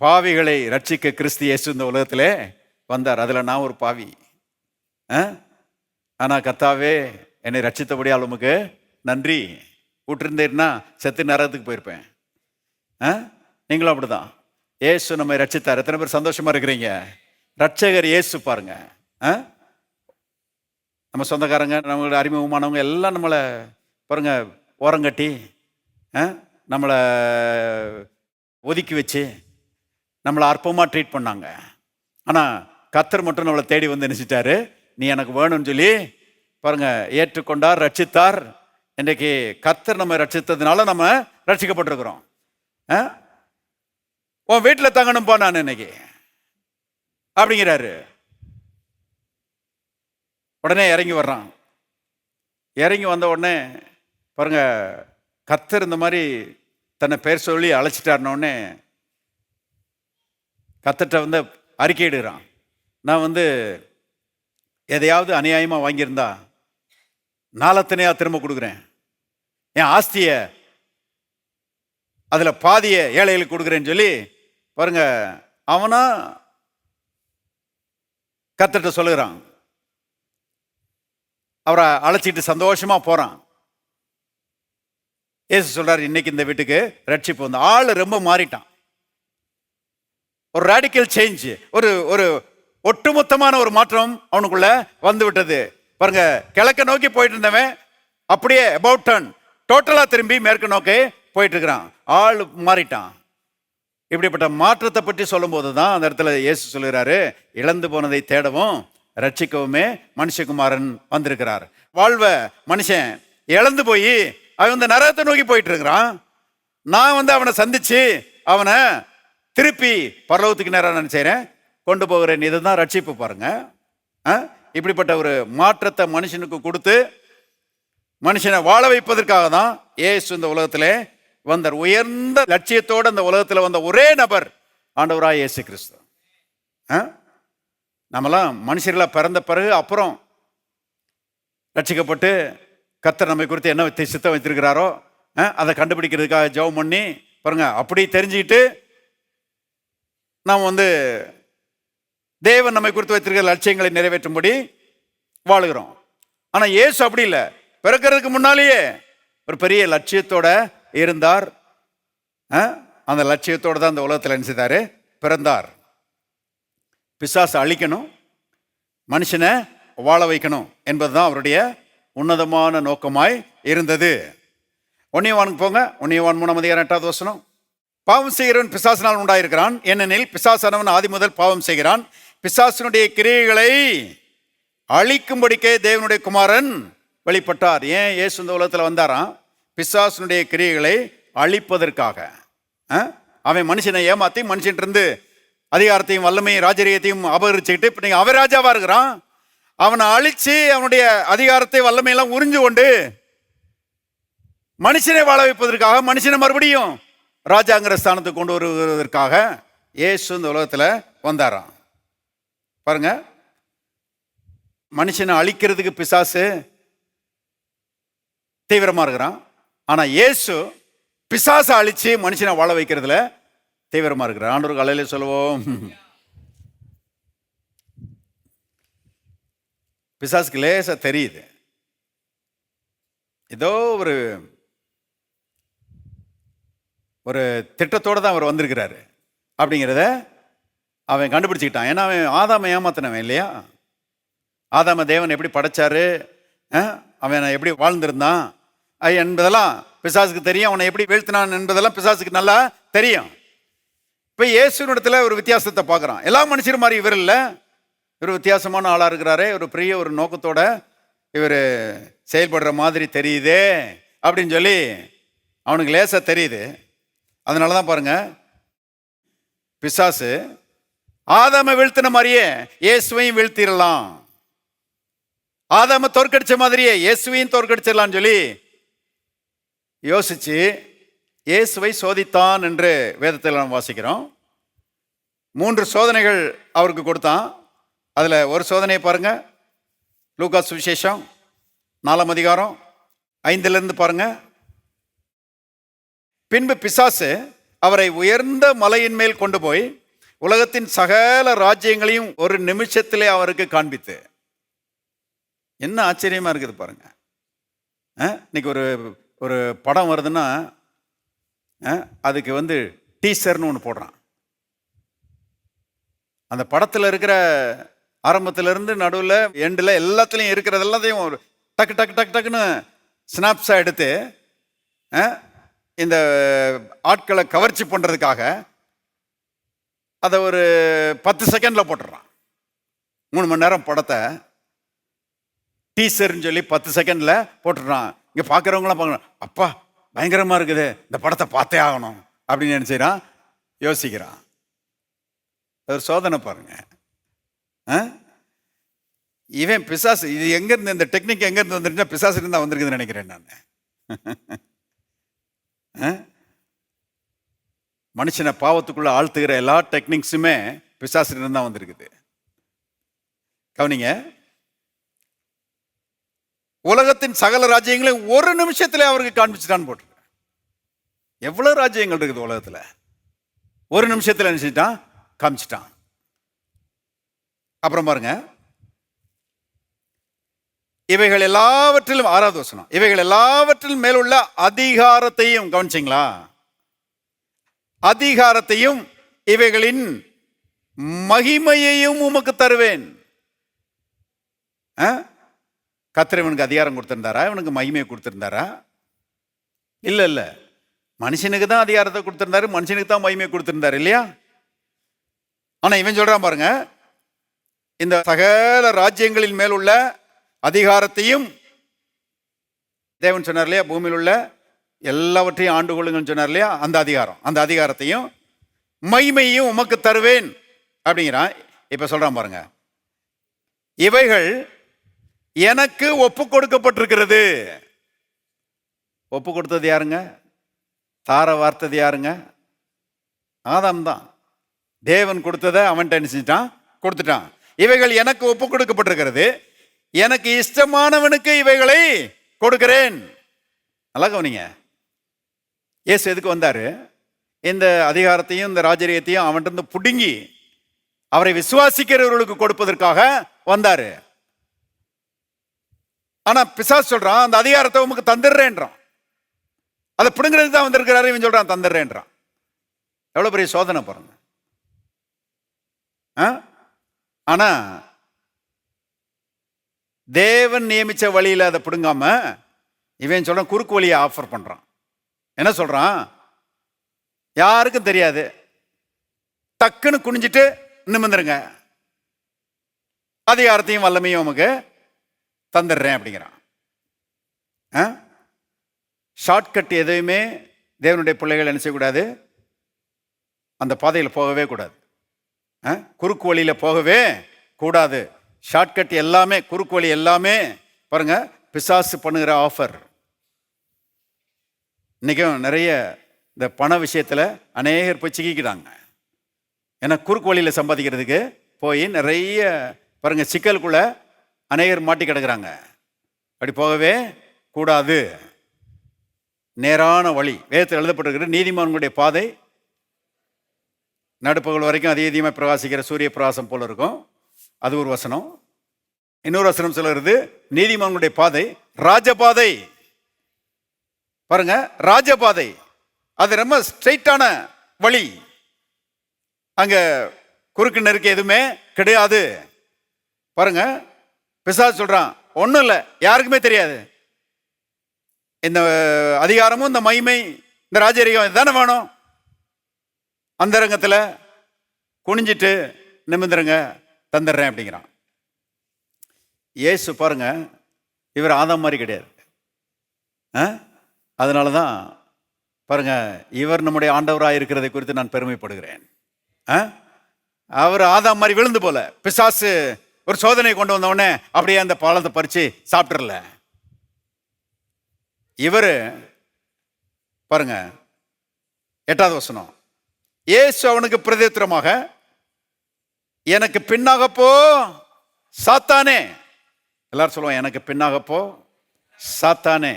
பாவிகளை ரட்சிக்க கிறிஸ்து இயேசு இந்த உலகத்திலே வந்தார். அதுல நான் ஒரு பாவி. ஆனா கர்த்தாவே என்னை ரட்சித்தபடியால் உமக்கு நன்றி. விட்டுருந்தேன்னா செத்து நரகத்துக்கு போயிருப்பேன். நீங்களும் அப்படிதான். இயேசு நம்மை ரட்சித்தார். எத்தனை பேர் சந்தோஷமா இருக்கிறீங்க? ரட்சகர் இயேசு பாருங்க. நம்ம சொந்தக்காரங்க, நம்மளோட அறிமுகமானவங்க எல்லாம் நம்மளை பாருங்க ஓரங்கட்டி நம்மளை ஒதுக்கி வச்சு நம்மளை அற்பமாக ட்ரீட் பண்ணாங்க. ஆனால் கர்த்தர் மட்டும் நம்மளை தேடி வந்து நினைச்சிட்டாரு. நீ எனக்கு வேணும்னு சொல்லி பாருங்க ஏற்றுக்கொண்டார், ரட்சித்தார். இன்றைக்கு கர்த்தர் நம்ம ரட்சித்ததுனால நம்ம ரட்சிக்கப்பட்டிருக்கிறோம். உன் வீட்டில் தங்கணும்ப்பா நான் இன்னைக்கு அப்படிங்கிறாரு. உடனே இறங்கி வர்றான். இறங்கி வந்த உடனே பாருங்க, கர்த்தர் இந்த மாதிரி தன்னை பேர் சொல்லி அழைச்சிட்டாருனோடனே கர்த்தர்ட்ட வந்து அறிக்கையிடுறான். நான் எதையாவது அநியாயமாக வாங்கியிருந்தா நாளத்தனையாக திரும்ப கொடுக்குறேன். என் ஆஸ்தியை அதில் பாதியை ஏழைகளுக்கு கொடுக்குறேன்னு சொல்லி பாருங்க, அவனா கர்த்தர்ட்ட சொல்லுகிறான். அவரை அழைச்சிட்டு சந்தோஷமா போறான். இயேசு சொல்றாரு, இன்னைக்கு இந்த வீட்டுக்கு ரட்சிப்பு வந்து. ஆள் ரொம்ப மாறிட்டான். ஒரு ராடிக்கல் சேஞ்ச், ஒரு ஒரு ஒட்டுமொத்தமான ஒரு மாற்றம் அவனுக்குள்ள வந்து விட்டது. பாருங்க, கிழக்க நோக்கி போயிட்டு இருந்தவன் அப்படியே அபவுட் டர்ன், டோட்டலா திரும்பி மேற்கு நோக்கி போயிட்டு இருக்கிறான். ஆள் மாறிட்டான். இப்படிப்பட்ட மாற்றத்தை பற்றி சொல்லும் போது தான் அந்த இடத்துல இயேசு சொல்லுகிறாரு, இழந்து போனதை தேடவும் ரட்சிக்கவுமே மனுஷகுமாரன் வந்திருக்கிறார். வாழ்வ மனுஷன் இழந்து போய் அவன் நரகத்தை நோக்கி போயிட்டு இருக்கிறான். நான் அவனை சந்திச்சு அவனை திருப்பி பரலோகத்துக்கு நேரம் நான் செய்கிறேன், கொண்டு போகிறேன். இதுதான் ரட்சிப்பு. பாருங்க, இப்படிப்பட்ட ஒரு மாற்றத்தை மனுஷனுக்கு கொடுத்து மனுஷனை வாழ வைப்பதற்காக தான் இயேசு இந்த உலகத்திலே வந்தார். உயர்ந்த லட்சியத்தோடு அந்த உலகத்தில் வந்த ஒரே நபர் ஆண்டவராய் இயேசு கிறிஸ்து. நம்மலாம் மனுஷர்களாக பிறந்த பிறகு அப்புறம் ரட்சிக்கப்பட்டு கர்த்தர் நம்மை குறித்து என்ன சித்தம் வைத்திருக்கிறாரோ அதை கண்டுபிடிக்கிறதுக்காக ஜெபம் பண்ணி பாருங்க, அப்படி தெரிஞ்சுக்கிட்டு நாம் தேவன் நம்மை குறித்து வைத்திருக்கிற லட்சியங்களை நிறைவேற்றும்படி வாழுகிறோம். ஆனால் இயேசு அப்படி இல்லை. பிறக்கிறதுக்கு முன்னாலேயே ஒரு பெரிய லட்சியத்தோட இருந்தார். அந்த லட்சியத்தோடு தான் அந்த உலகத்தில் என்ன செய்தார்? பிறந்தார். பிசாசை அழிக்கணும், மனுஷனை வாழ வைக்கணும் என்பதுதான் அவருடைய உன்னதமான நோக்கமாய் இருந்தது. 1 யோவானுக்கு போங்க. 1 யோவான் 3:8. பாவம் செய்கிறவன் பிசாசினால் உண்டாயிருக்கிறான், ஏனெனில் பிசாசானவன் ஆதி முதல் பாவம் செய்கிறான். பிசாசினுடைய கிரியைகளை அழிக்கும்படிக்கே தேவனுடைய குமாரன் வெளிப்பட்டார். ஏன் இயேசு இந்த உலகத்தில் வந்தாராம்? பிசாசினுடைய கிரியைகளை அழிப்பதற்காக. அவன் மனுஷனை ஏமாத்தி மனுஷன்ட்டு அதிகாரத்தையும் வல்லமையும் ராஜரீகத்தையும் அபகரிச்சுக்கிட்டு இப்போ நீங்கள் அவன் ராஜாவா இருக்கிறான். அவனை அழிச்சு அவனுடைய அதிகாரத்தை வல்லமையெல்லாம் உறிஞ்சு கொண்டு மனுஷனை வாழ வைப்பதற்காக, மனுஷனை மறுபடியும் ராஜாங்கிற ஸ்தானத்துக்கு கொண்டு வருவதற்காக இயேசு இந்த உலகத்தில் வந்தாராம். பாருங்க, மனுஷனை அழிக்கிறதுக்கு பிசாசு தீவிரமா இருக்கிறான். ஆனா இயேசு பிசாசை அழிச்சு மனுஷனை வாழ வைக்கிறதுல தீவிரமா இருக்கிறார். ஆண்டவருக்கு அல்லேலூயா சொல்லுவோம். பிசாசுக்கு லேசா தெரியுது, ஏதோ ஒரு திட்டத்தோடு தான் அவர் வந்திருக்கிறாரு அப்படிங்கிறத அவன் கண்டுபிடிச்சிக்கிட்டான். ஏன்னா அவன் ஆதாமை ஏமாத்தினவன் இல்லையா? ஆதாம தேவன் எப்படி படைச்சாரு, அவன் எப்படி வாழ்ந்திருந்தான் என்பதெல்லாம் பிசாசுக்கு தெரியும். அவனை எப்படி வீழ்த்தினான் என்பதெல்லாம் பிசாசுக்கு நல்லா தெரியும். இப்போ இயேசுனிடத்துல ஒரு வித்தியாசத்தை பார்க்குறான். எல்லா மனுஷரும் மாதிரி இவர் இல்லை, இவர் வித்தியாசமான ஆளாக இருக்கிறாரே, ஒரு பெரிய ஒரு நோக்கத்தோட இவர் செயல்படுற மாதிரி தெரியுதே அப்படின்னு சொல்லி அவனுக்கு லேசாக தெரியுது. அதனால தான் பாருங்க, பிசாசு ஆதாம வீழ்த்தின மாதிரியே இயேசுவையும் வீழ்த்திடலாம், ஆதாம தோற்கடிச்ச மாதிரியே இயேசுவையும் தோற்கடிச்சிடலான்னு சொல்லி யோசிச்சு இயேசுவை சோதித்தான் என்று வேதத்தில் நாம் வாசிக்கிறோம். 3 சோதனைகள் அவருக்கு கொடுத்தான். அதில் ஒரு சோதனையை பாருங்க, லூக்கா சுவிசேஷம் 4:5 பாருங்க. பின்பு பிசாசு அவரை உயர்ந்த மலையின் மேல் கொண்டு போய் உலகத்தின் சகல ராஜ்யங்களையும் ஒரு நிமிஷத்திலே அவருக்கு காண்பித்து. என்ன ஆச்சரியமா இருக்குது பாருங்க. இன்னைக்கு ஒரு படம் வருதுன்னா அதுக்கு டீசர்னு ஒன்று போடுறான். அந்த படத்தில் இருக்கிற ஆரம்பத்திலிருந்து நடுவில் எண்டில் எல்லாத்துலேயும் இருக்கிறது எல்லாத்தையும் ஒரு டக்கு டக்கு டக்கு டக்குன்னு ஸ்னாப்ஸாக எடுத்து இந்த ஆட்களை கவர்ச்சி பண்ணுறதுக்காக அதை ஒரு 10 செகண்டில் போட்டுடுறான். 3 மணி நேரம் படத்தை டீசர்ன்னு சொல்லி 10 செகண்டில் போட்டுடுறான். இங்கே பார்க்குறவங்களாம் பார்க்கணும், அப்பா பயங்கரமாக இருக்குது, இந்த படத்தை பார்த்தே ஆகணும் அப்படின்னு நினச்சிக்கிறான். யோசிக்கிறான். ஒரு சோதனை பாருங்க. இவன் பிசாசு, இது எங்கேருந்து இந்த டெக்னிக் எங்கேருந்து வந்துருச்சுன்னா பிசாசு இருந்தால் வந்திருக்குதுன்னு நினைக்கிறேன் நான். மனுஷனை பாவத்துக்குள்ள ஆழ்த்துகிற எல்லா டெக்னிக்ஸுமே பிசாசு தான் வந்திருக்குது. கவனிங்க, உலகத்தின் சகல ராஜ்யங்களையும் ஒரு நிமிஷத்துல அவருக்கு காண்பிச்சுட்டான்னு போட்டு. எவ்வளவு ராஜ்யங்கள் இருக்குது உலகத்துல, ஒரு நிமிஷத்துல நினைச்சிட்டான், காமிச்சிட்டான். அப்புறம் பாருங்க, இவைகள் எல்லாவற்றிலும் 6வது வசனம், இவைகள் எல்லாவற்றிலும் மேலுள்ள அதிகாரத்தையும், கவனிச்சிங்களா, அதிகாரத்தையும் இவைகளின் மகிமையையும் உமக்கு தருவேன். கர்த்தர் இவனுக்கு அதிகாரம் கொடுத்திருந்தாரா, இவனுக்கு மகிமையை கொடுத்திருந்தாரா? இல்ல இல்ல, மனுஷனுக்கு தான் அதிகாரத்தை கொடுத்திருந்தாரு, மனுஷனுக்கு தான் மகிமையை கொடுத்திருந்தாரு இல்லையா? ஆனா இவன் சொல்றான் பாருங்க, இந்த சகல ராஜ்யங்களின் மேல் உள்ள அதிகாரத்தையும், தேவன் சொன்னார் இல்லையா, பூமியில் உள்ள எல்லாவற்றையும் ஆண்டு கொள்ளுங்கன்னு சொன்னார் இல்லையா, அந்த அதிகாரத்தையும் மகிமையும் உமக்கு தருவேன் அப்படிங்கிறான். இப்ப சொல்றான் பாருங்க, இவைகள் எனக்கு ஒப்பு கொடுக்கப்பட்டிருக்கிறது. ஒப்பு கொடுத்தது யாருங்க? தார வார்த்தது யாருங்க? ஆதாம் தான். தேவன் கொடுத்ததை அவன் நினைச்சிட்டான், கொடுத்துட்டான். இவைகள் எனக்கு ஒப்பு கொடுக்கப்பட்டிருக்கிறது, எனக்கு இஷ்டமானவனுக்கு இவைகளை கொடுக்கிறேன். நல்லா கவனிங்க, இயேசு எதுக்கு வந்தாரு? இந்த அதிகாரத்தையும் இந்த ராஜரீகத்தையும் அவன்கிட்ட புடுங்கி அவரை விசுவாசிக்கிறவர்களுக்கு கொடுப்பதற்காக வந்தாரு. ஆனா பிசாசு சொல்றான், அந்த அதிகாரத்தை உமக்கு தந்துடுறேன்றான். அதை பிடுங்கிறது தான் வந்திருக்கிறாரு. இவன் சொல்றான் தந்துடுறேன்றான். எவ்வளவு பெரிய சோதனை பாருங்க. ஆனா தேவன் நியமிச்ச வழியில அதை பிடுங்காம இவன் சொல்றான், குறுக்கு வழியை ஆஃபர் பண்றான். என்ன சொல்றான்? யாருக்கும் தெரியாது, டக்குன்னு குனிஞ்சிட்டு நிமிந்துருங்க, அதிகாரத்தையும் வல்லமையும் உமக்கு தந்துடுறேன் அப்படிங்கிறான். ஷார்ட்கட் எதையுமே தேவனுடைய பிள்ளைகள் என்ன செய்யக்கூடாது, அந்த பாதையில் போகவே கூடாது, குறுக்கு வழியில் போகவே கூடாது. ஷார்ட்கட் எல்லாமே, குறுக்கு வழி எல்லாமே பாருங்க பிசாசு பண்ணுகிற ஆஃபர். இன்னைக்கும் நிறைய இந்த பண விஷயத்தில் அநேகர் போய் சிக்கிக்கிறாங்க. ஏன்னா குறுக்கு வழியில் சம்பாதிக்கிறதுக்கு போய் நிறைய பாருங்க சிக்கலுக்குள்ள அநேகர் மாட்டி கிடக்குறாங்க. அப்படி போகவே கூடாது. நேரான வழி வேதத்தில் எழுதப்பட்டிருக்கிற நீதிமான்களுடைய பாதை நடுப்பகல் வரைக்கும் அதிகமாக பிரகாசிக்கிற சூரிய பிரகாசம் போல இருக்கும். அது ஒரு வசனம். இன்னொரு வசனம் சொல்லுறது, நீதிமான்களுடைய பாதை ராஜபாதை. பாருங்க, ராஜபாதை அது ரொம்ப ஸ்ட்ரெயிட்டான வழி, அங்க குறுக்கு நெருக்க எதுவுமே கிடையாது. பாருங்க, பிசாசு சொல்றான், ஒன்றும் இல்லை, யாருக்குமே தெரியாது, இந்த அதிகாரமும் இந்த மகிமை இந்த ராஜரீகம் இதுதானே வேணும், அந்த ரங்கத்தில் குனிஞ்சிட்டு நிமிந்துருங்க, தந்துடுறேன் அப்படிங்கிறான். இயேசு பாருங்க, இவர் ஆதாம் மாதிரி கிடையாது. அதனால தான் பாருங்க, இவர் நம்முடைய ஆண்டவராக இருக்கிறதை குறித்து நான் பெருமைப்படுகிறேன். அவர் ஆதாம் மாதிரி விழுந்து போல, பிசாசு ஒரு சோதனை கொண்டு வந்த உடனே அப்படியே அந்த பழத்தை பறிச்சு சாப்பிட்டுறல. இவரு பாருங்க 8வது வசனம், இயேசு அவனுக்கு பிரதித்திரமாக, எனக்கு பின்னாக போ சாத்தானே. எல்லாரும் சொல்லுவோம், எனக்கு பின்னாக போ சாத்தானே.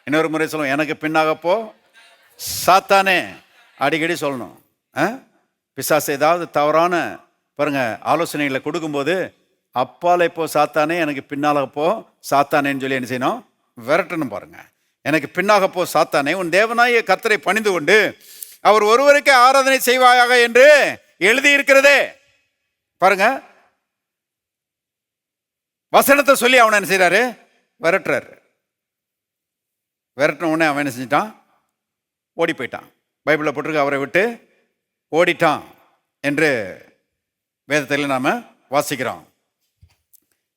இன்னொரு முறை சொல்லுவோம், எனக்கு பின்னாக போ சாத்தானே. அடிக்கடி சொல்லணும். பிசாசு ஏதாவது தவறான பாருங்க ஆலோசனைகளை கொடுக்கும்போது, அப்பாலே போ சாத்தானே, எனக்கு பின்னால போ சாத்தானேன்னு சொல்லி என்ன செய்யணும், விரட்டணும். பாருங்க, எனக்கு பின்னாக போ சாத்தானே, உன் தேவனாய கர்த்தரை பணிந்து கொண்டு அவர் ஒருவருக்கே ஆராதனை செய்வாயாக என்று எழுதியிருக்கிறதே. பாருங்க, வசனத்தை சொல்லி அவனை என்ன செய்யறாரு, விரட்டுறாரு. விரட்டின உடனே அவன் என்ன செஞ்சிட்டான், ஓடி போயிட்டான். பைபிளில் போட்டிருக்கு, அவரை விட்டு ஓடிட்டான் என்று வேதத்தில் நாம வாசிக்கிறோம்.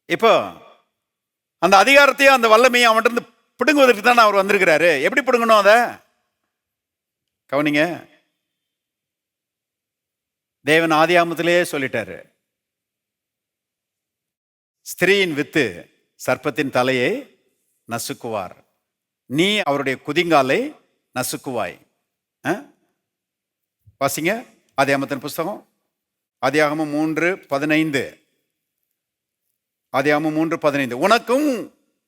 இப்போ அந்த அதிகாரத்தையும் அந்த வல்லமையும் அவன்கிட்ட பிடுங்குவதற்கு தான் அவர் வந்திருக்கிறாரு. எப்படி பிடுங்கணும் அதை கவனிங்க. தேவன் ஆதியாமத்திலே சொல்லிட்டாரு, ஸ்திரீயின் வித்து சர்ப்பத்தின் தலையை நசுக்குவார், நீ அவருடைய குதிங்காலை நசுக்குவாய். வாசிங்க ஆதியாகமத்தின் புஸ்தகம், ஆதியாகமம் 3:15. ஆதியாகமம் 3:15. உனக்கும்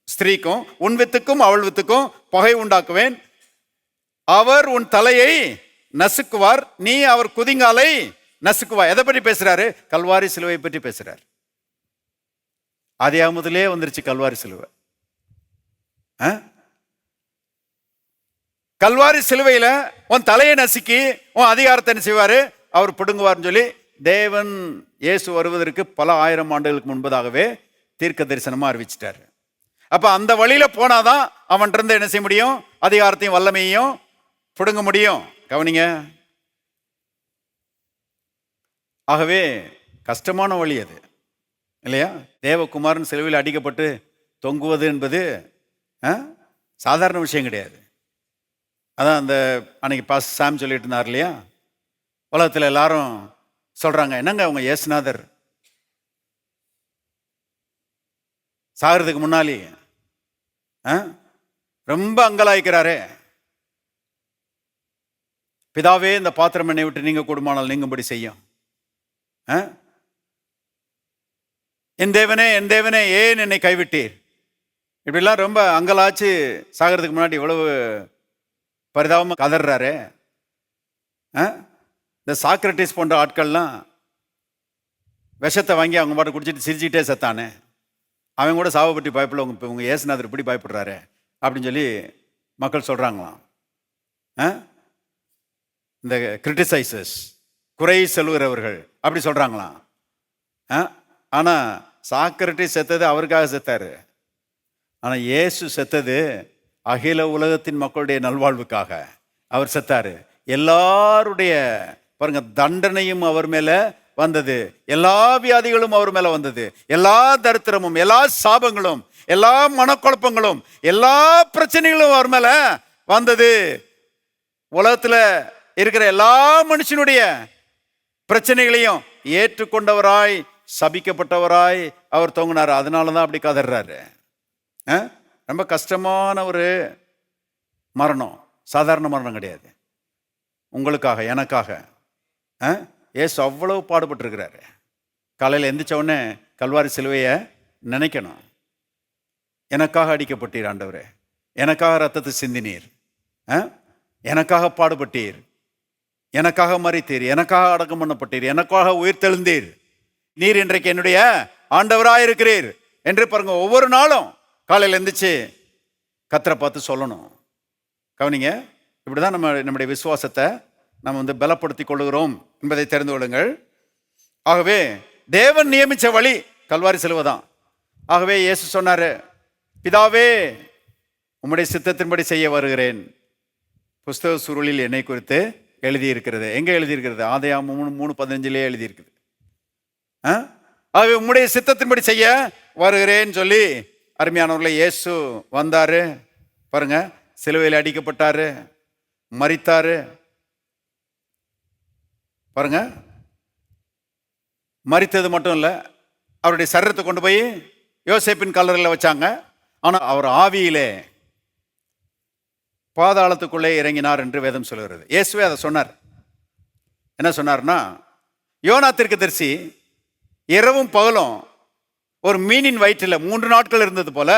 ஸ்திரீக்கும் உன் வித்துக்கும் அவள் வித்துக்கும் பகை உண்டாக்குவேன், அவர் உன் தலையை நசுக்குவார், நீ அவர் குதிங்காலை நசுக்குவாய். எதை பற்றி பேசுறாரு? கல்வாரி சிலுவை பற்றி பேசுறார். ஆதியாகமத்திலே வந்துருச்சு கல்வாரி சிலுவை. கல்வாரி சிலுவையில உன் தலையை நசுக்கி உன் அதிகாரத்தை என்ன செய்வாரு? அவர் பிடுங்குவார்னு சொல்லி தேவன் இயேசு வருவதற்கு பல ஆயிரம் ஆண்டுகளுக்கு முன்பதாகவே தீர்க்க தரிசனமா அறிவிச்சிட்டாரு. அப்ப அந்த வழியில போனாதான் அவன் இருந்து என்ன செய்ய முடியும்? அதிகாரத்தையும் வல்லமையையும் பிடுங்க முடியும். கவனிங்க. ஆகவே கஷ்டமான வழி அது, இல்லையா? தேவகுமாரன் சிலுவையில் அடிக்கப்பட்டு தொங்குவது என்பது சாதாரண விஷயம் கிடையாது. அதான் அந்த அன்னைக்கு பாஸ் சாம் சொல்லிட்டு இருந்தார் இல்லையா, உலகத்தில் எல்லாரும் சொல்றாங்க, என்னங்க அவங்க இயேசுநாதர் சாகிறதுக்கு முன்னாலே ரொம்ப அங்கலாய்க்கிறாரே, பிதாவே இந்த பாத்திரம் என்னை விட்டு நீங்க கூடுமானால் நீங்கும்படி செய்யும், என் தேவனே ஏன் என்னை கைவிட்டீர், இப்படிலாம் ரொம்ப அங்கலாச்சு சாகிறதுக்கு முன்னாடி இவ்வளவு பரிதாபமாக கதறாரு. இந்த சாக்ரட்டிஸ் போன்ற ஆட்கள்லாம் விஷத்தை வாங்கி அவங்க பாட்டு குடிச்சிட்டு சிரிச்சுக்கிட்டே செத்தானே, அவன் கூட சாவை பற்றி பயப்படல, உங்க இயேசுநாதர் இப்படி பயப்படுறாரு அப்படின்னு சொல்லி மக்கள் சொல்றாங்களாம். இந்த கிரிட்டிசைசஸ், குறை சொல்லுகிறவர்கள் அப்படி சொல்றாங்களாம். ஆனா சாக்ரட்டிஸ் செத்தது அவருக்காக செத்தாரு, ஆனா இயேசு செத்தது அகில உலகத்தின் மக்களுடைய நல்வாழ்வுக்காக அவர் செத்தாரு. எல்லாருடைய பாருங்க தண்டனையும் அவர் மேல வந்தது, எல்லா வியாதிகளும் அவர் மேல வந்தது, எல்லா தரித்திரமும் எல்லா சாபங்களும் எல்லா மனக்குழப்பங்களும் எல்லா பிரச்சனைகளும் அவர் மேல வந்தது. உலகத்துல இருக்கிற எல்லா மனுஷனுடைய பிரச்சனைகளையும் ஏற்றுக்கொண்டவராய் சபிக்கப்பட்டவராய் அவர் தொங்கினார். அதனாலதான் அப்படி கதறாரு. ரொம்ப கஷ்டமான ஒரு மரணம், சாதாரண மரணம் கிடையாது. உங்களுக்காக எனக்காக ஏசு அவ்வளவு பாடுபட்டிருக்கிறாரு. காலையில் எந்திரிச்ச உடனே கல்வாரி சிலுவையை நினைக்கணும். எனக்காக அடிக்கப்பட்டீர் ஆண்டவரே, எனக்காக ரத்தத்தை சிந்தினீர், எனக்காக பாடுபட்டீர், எனக்காக மரித்தீர், எனக்காக அடக்கம் பண்ணப்பட்டீர், எனக்காக உயிர்த்தெழுந்தீர், நீர் இன்றைக்கு என்னுடைய ஆண்டவராக இருக்கிறீர் என்று பாருங்க. ஒவ்வொரு நாளும் காலையில் எழுந்திரிச்சு கர்த்தரை பார்த்து சொல்லணும். கவனிங்க, இப்படிதான் நம்முடைய விசுவாசத்தை நம்ம பலப்படுத்தி கொள்ளுகிறோம் என்பதை தெரிந்து கொள்ளுங்கள். ஆகவே தேவன் நியமிச்ச வழி கல்வாரி சிலுவை தான். ஆகவே இயேசு சொன்னாரு, பிதாவே உம்முடைய சித்தத்தின்படி செய்ய வருகிறேன். புஸ்தக சுருளில் என்னை குறித்து எழுதியிருக்கிறது. எங்க எழுதியிருக்கிறது? ஆதியாகமம் 3:15 எழுதியிருக்குது. ஆகவே உம்முடைய சித்தத்தின்படி செய்ய வருகிறேன்னு சொல்லி அருமையானவர்களை இயேசு வந்தாரு. பாருங்க, சிலுவையில் அடிக்கப்பட்டாரு, மரித்தாரு. பாருங்க, மரித்தது மட்டும் இல்லை, அவருடைய சரீரத்தை கொண்டு போய் யோசேப்பின் கல்லறையில் வச்சாங்க. ஆனால் அவர் ஆவியிலே பாதாளத்துக்குள்ளே இறங்கினார் என்று வேதம் சொல்கிறது. இயேசுவே அதை சொன்னார். என்ன சொன்னார்னா, யோனா தீர்க்கதரிசி இரவும் பகலும் ஒரு மீனின் வயிற்றில் 3 நாட்கள் இருந்தது போல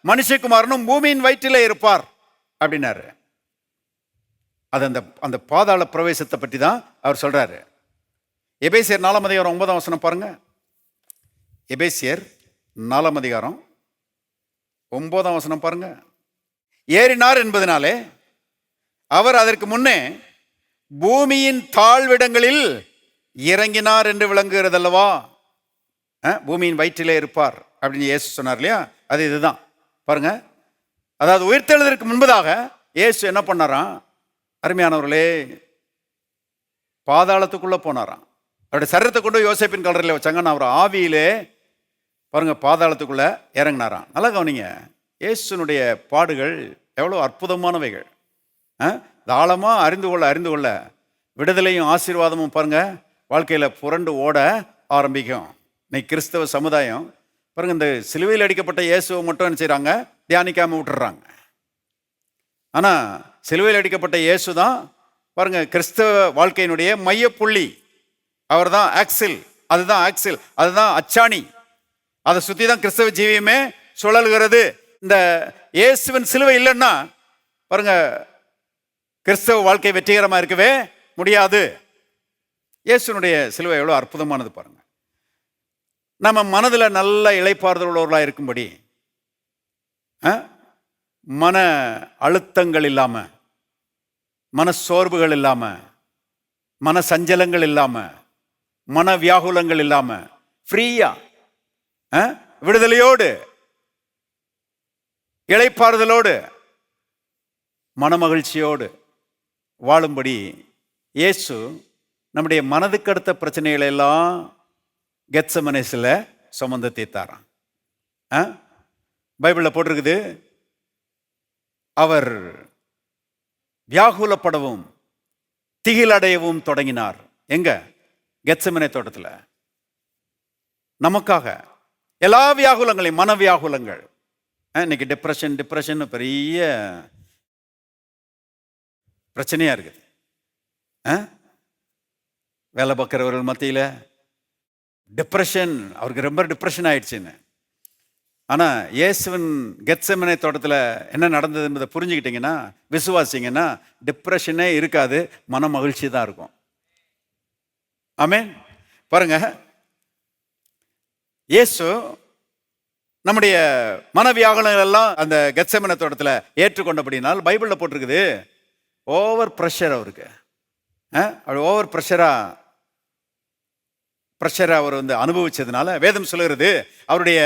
மனுஷகுமாரனும் பூமியின் வயிற்றில் இருப்பார் அப்படின்னாரு. அது அந்த பாதாள பிரவேசத்தை பற்றி தான் அவர் சொல்றாரு. எபேசியர் 4:9 பாருங்க. எபேசியர் 4:9 பாருங்க. ஏறினார் என்பதனாலே அவர் அதற்கு முன்னே பூமியின் தாழ்விடங்களில் இறங்கினார் என்று விளங்குகிறது அல்லவா. பூமியின் வயிற்றிலே இருப்பார் அப்படின்னு இயேசு சொன்னார் இல்லையா, அது இதுதான் பாருங்க. அதாவது உயிர்த்தெழுதற்கு முன்பதாக இயேசு என்ன பண்ணாராம்? அருமையானவர்களே, பாதாளத்துக்குள்ள போனாராம். அவருடைய சரீரத்தை கொண்டு யோசேப்பின் கல்லறையில் வச்சாங்க. நான் அவர் ஆவியிலே பாருங்க பாதாளத்துக்குள்ள இறங்கினாராம். நல்லா கவனிங்க, இயேசுனுடைய பாடுகள் எவ்வளோ அற்புதமானவைகள். ஆழமா அறிந்து கொள்ள விடுதலையும் ஆசீர்வாதமும் பாருங்க வாழ்க்கையில் புரண்டு ஓட ஆரம்பிக்கும். இன்னைக்கு கிறிஸ்தவ சமுதாயம் பாருங்க, இந்த சிலுவையில் அடிக்கப்பட்ட இயேசுவை மட்டும் என்ன செய்கிறாங்க, தியானிக்காமல் விட்டுறாங்க. ஆனால் சிலுவையில் அடிக்கப்பட்ட இயேசு தான் பாருங்க கிறிஸ்தவ வாழ்க்கையினுடைய மையப்புள்ளி. அவர் தான் ஆக்சில், அதுதான் அச்சாணி. அதை சுற்றி தான் கிறிஸ்தவ ஜீவியமே சுழல்கிறது. இந்த இயேசுவின் சிலுவை இல்லைன்னா பாருங்க கிறிஸ்தவ வாழ்க்கை வெற்றிகரமாக இருக்கவே முடியாது. இயேசுனுடைய சிலுவை எவ்வளோ அற்புதமானது பாருங்க. நம்ம மனதில் நல்ல இளைப்பாறுதல் உள்ளவர்களாக இருக்கும்படி, மன அழுத்தங்கள் இல்லாமல், மன சோர்வுகள் இல்லாமல், மன சஞ்சலங்கள் இல்லாமல், மன வியாகுலங்கள் இல்லாமல், ஃப்ரீயா விடுதலையோடு இளைப்பாறுதலோடு மனமகிழ்ச்சியோடு வாழும்படி இயேசு நம்முடைய மனதுக்கு அடுத்த பிரச்சனைகளை எல்லாம் கெத்செமனேஸில் சுமந்து தீர்த்தாராம். பைபிளில் போட்டிருக்குது, அவர் வியாகுலப்படவும் திகிலடையவும் தொடங்கினார். எங்க? கெத்செமனே தோட்டத்தில். நமக்காக எல்லா வியாகுலங்களையும், மன வியாகுலங்கள், இன்னைக்கு டிப்ரெஷன் பெரிய பிரச்சனையா இருக்குது. வேலை பார்க்குறவர்கள் மத்தியில் டிப்ரெஷன், அவருக்கு ரொம்ப டிப்ரெஷன் ஆயிடுச்சுன்னு. ஆனால் இயேசுவின் கெத்செமனே தோட்டத்தில் என்ன நடந்தது என்பதை புரிஞ்சுக்கிட்டீங்கன்னா, விசுவாசிங்கன்னா டிப்ரெஷனே இருக்காது, மன மகிழ்ச்சி தான் இருக்கும். ஆமென். பாருங்க, இயேசு நம்முடைய மனவியாகுலங்கள் எல்லாம் அந்த கெத்செமனே தோட்டத்தில் ஏற்றுக்கொண்டபடினால் பைபிளில் போட்டிருக்குது, ஓவர் ப்ரெஷர் அவருக்கு. ஓவர் ப்ரெஷரை அவர் அனுபவிச்சதுனால வேதம் சொல்லுகிறது, அவருடைய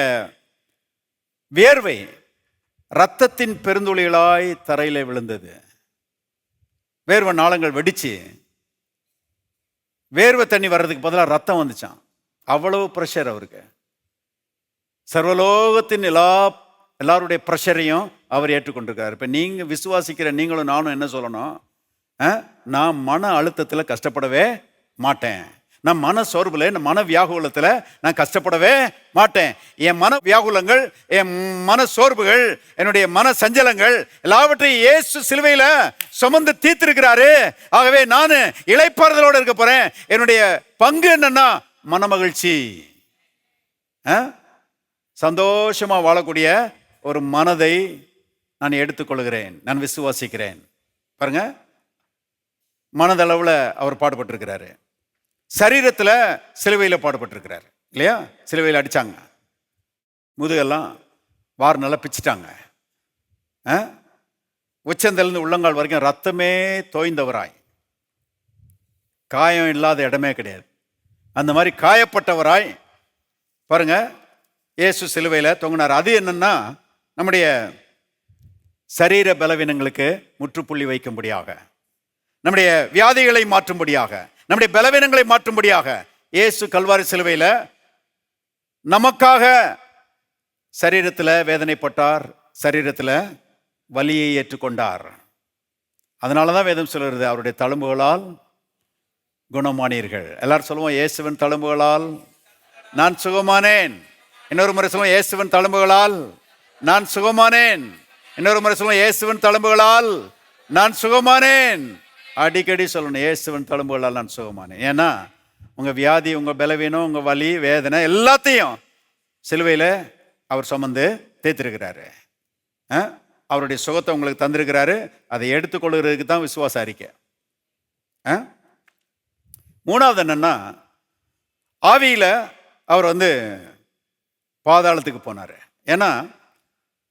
வியர்வை இரத்தத்தின் பெருந்துளிகளாய் தரையில் விழுந்தது. வேர்வை நாளங்கள் வெடிச்சு வேர்வை தண்ணி வர்றதுக்கு பதிலாக ரத்தம் வந்துச்சான். அவ்வளவு ப்ரெஷர் அவருக்கு. சர்வலோகத்தின் எல்லாருடைய ப்ரெஷரையும் அவர் ஏற்றுக்கொண்டிருக்கார். இப்போ நீங்கள் விசுவாசிக்கிற நீங்களும் நானும் என்ன சொல்லணும்? நான் மன அழுத்தத்தில் கஷ்டப்படவே மாட்டேன், நான் மன சோர்வில், என் மன வியாகுலத்தில் நான் கஷ்டப்படவே மாட்டேன். என் மன வியாகுலங்கள், என் மன சோர்வுகள், என்னுடைய மன சஞ்சலங்கள் எல்லாவற்றையும் இயேசு சிலுவையில் சுமந்து தீர்த்திருக்கிறாரு. ஆகவே நான் இளைப்பாறுதலோடு இருக்க போறேன். என்னுடைய பங்கு என்னன்னா மன மகிழ்ச்சி, சந்தோஷமா வாழக்கூடிய ஒரு மனதை நான் எடுத்துக்கொள்கிறேன், நான் விசுவாசிக்கிறேன். பாருங்க, மனதளவில் அவர் பாடுபட்டிருக்கிறாரு, சரீரத்தில் சிலுவையில் பாடுபட்டிருக்கிறார் இல்லையா? சிலுவையில் அடித்தாங்க, முதுகெல்லாம் வார் நல்லா பிச்சுட்டாங்க, உச்சந்தலேருந்து உள்ளங்கால் வரைக்கும் ரத்தமே தோய்ந்தவராய், காயம் இல்லாத இடமே கிடையாது, அந்த மாதிரி காயப்பட்டவராய் பாருங்க இயேசு சிலுவையில் தொங்கினார். அது என்னன்னா நம்முடைய சரீர பலவீனங்களுக்கு முற்றுப்புள்ளி வைக்கும்படியாக, நம்முடைய வியாதிகளை மாற்றும்படியாக, நம்முடைய பலவீனங்களை மாற்றும்படியாக இயேசு கல்வாரி சிலுவையில் நமக்காக சரீரத்தில் வேதனைப்பட்டார், சரீரத்தில் வலியை ஏற்றுக்கொண்டார். அதனால தான் வேதம் சொல்கிறது, அவருடைய தழும்புகளால் குணமானீர்கள். எல்லாரும் சொல்லுவோம், இயேசுவின் தழும்புகளால் நான் சுகமானேன். இன்னொரு முறை சொல்லுவோம், இயேசுவின் தழும்புகளால் நான் சுகமானேன். இன்னொரு முறை சொல்லுவோம், இயேசுவின் தழும்புகளால் நான் சுகமானேன். அடிக்கடி சொல்லணும், இயேசுவின் தழும்புகளால் நான் சுகமானேன். ஏன்னா உங்கள் வியாதி, உங்கள் பலவீனம், உங்கள் வலி, வேதனை எல்லாத்தையும் சிலுவையில் அவர் சுமந்து தேய்த்திருக்கிறாரு. அவருடைய சுகத்தை உங்களுக்கு தந்திருக்கிறாரு. அதை எடுத்துக்கொள்கிறதுக்கு தான் விசுவாச அறிக்கை. மூணாவது என்னன்னா, ஆவியில் அவர் பாதாளத்துக்கு போனார். ஏன்னா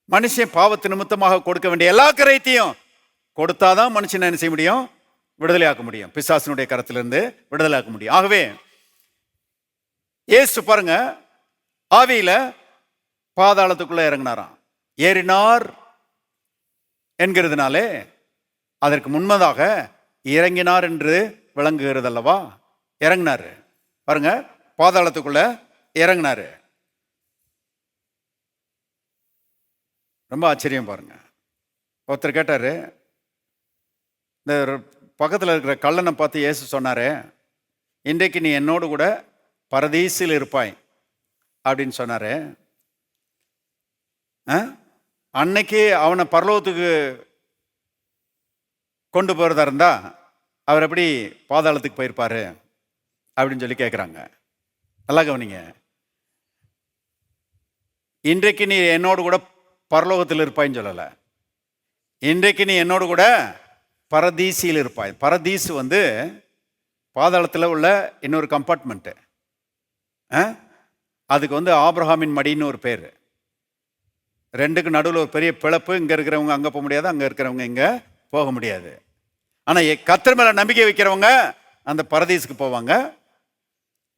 மனுஷன் பாவத்து நிமித்தமாக கொடுக்க வேண்டிய எல்லா கரையத்தையும் கொடுத்தாதான் மனுஷனை என்ன செய்ய முடியும்? விடுதலையாக்க முடியும், பிசாசினுடைய கரத்திலிருந்து விடுதலையாக்க முடியும். ஆகவே இயேசு பாருங்க, ஆவியில பாதாளத்துக்குள்ள இறங்கினாராம். ஏறினார் என்கிறதுனாலே அதற்கு முன்பதாக இறங்கினார் என்று விளங்குகிறது அல்லவா? இறங்கினாரு பாருங்க, பாதாளத்துக்குள்ள இறங்கினாரு. ரொம்ப ஆச்சரியம் பாருங்க. ஒருத்தர் கேட்டாரு, இந்த பக்கத்தில் இருக்கிற கள்ளனை பார்த்து இயேசு சொன்னாரு, இன்றைக்கு நீ என்னோடு கூட பரதீசில் இருப்பாய் அப்படின்னு சொன்னாரு. அன்னைக்கு அவனை பரலோகத்துக்கு கொண்டு போகிறதா இருந்தா அவர் எப்படி பாதாளத்துக்கு போயிருப்பாரு அப்படின்னு சொல்லி கேட்குறாங்க. நல்லா கவனிங்க. இன்றைக்கு நீ என்னோடு கூட பரலோகத்தில் இருப்பாயின்னு சொல்லலை, இன்றைக்கு நீ என்னோடு கூட பரதீசியில் இருப்பாய். பரதீசு பாதாளத்தில் உள்ள இன்னொரு கம்பார்ட்மெண்ட்டு. அதுக்கு ஆபிரகாமின் மடின்னு ஒரு பேர். ரெண்டுக்கு நடுவில் ஒரு பெரிய பிளப்பு. இங்கே இருக்கிறவங்க அங்கே போக முடியாது, அங்கே இருக்கிறவங்க இங்கே போக முடியாது. ஆனால் கர்த்தர் மேலே நம்பிக்கை வைக்கிறவங்க அந்த பரதீஸுக்கு போவாங்க.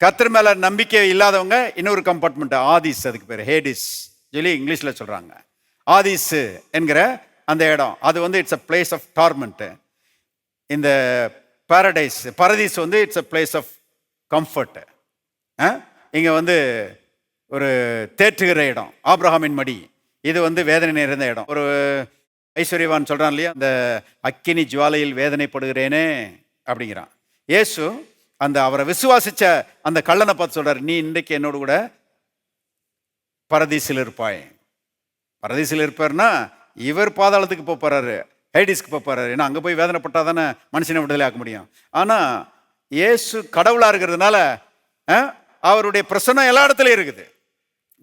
கர்த்தர் மேலே நம்பிக்கை இல்லாதவங்க இன்னொரு கம்பார்ட்மெண்ட், ஆதிஸ், அதுக்கு பேர் ஹேடிஸ் சொல்லி இங்கிலீஷில் சொல்கிறாங்க. ஆதிஸ் என்கிற அந்த இடம் அது it's a place of torment. இந்த பாரடைஸ், பரதீஸ் it's a place of comfort. இங்கே ஒரு தேற்றுகிற இடம். ஆபிரகாமின் மடி இது வேதனை நிறைந்த இடம். ஒரு ஐஸ்வர்யவான் சொல்கிறான் இல்லையா, அந்த அக்கினி ஜுவாலையில் வேதனைப்படுகிறேனே அப்படிங்கிறான். இயேசு அவரை விசுவாசிச்ச அந்த கள்ளனை பார்த்து சொல்றாரு, நீ இன்றைக்கு என்னோடு கூட பரதீசில் இருப்பாய். பரதீசில் இருப்பார்னா இவர் பாதாளத்துக்கு போறாரு, ஹைடிஸ்க்கு போறாரு. ஏன்னா அங்கே போய் வேதனைப்பட்டா தானே மனுஷனை விடுதலை ஆக்க முடியும். ஆனால் இயேசு கடவுளாக இருக்கிறதுனால அவருடைய பிரசன்னம் எல்லா இடத்துலையும் இருக்குது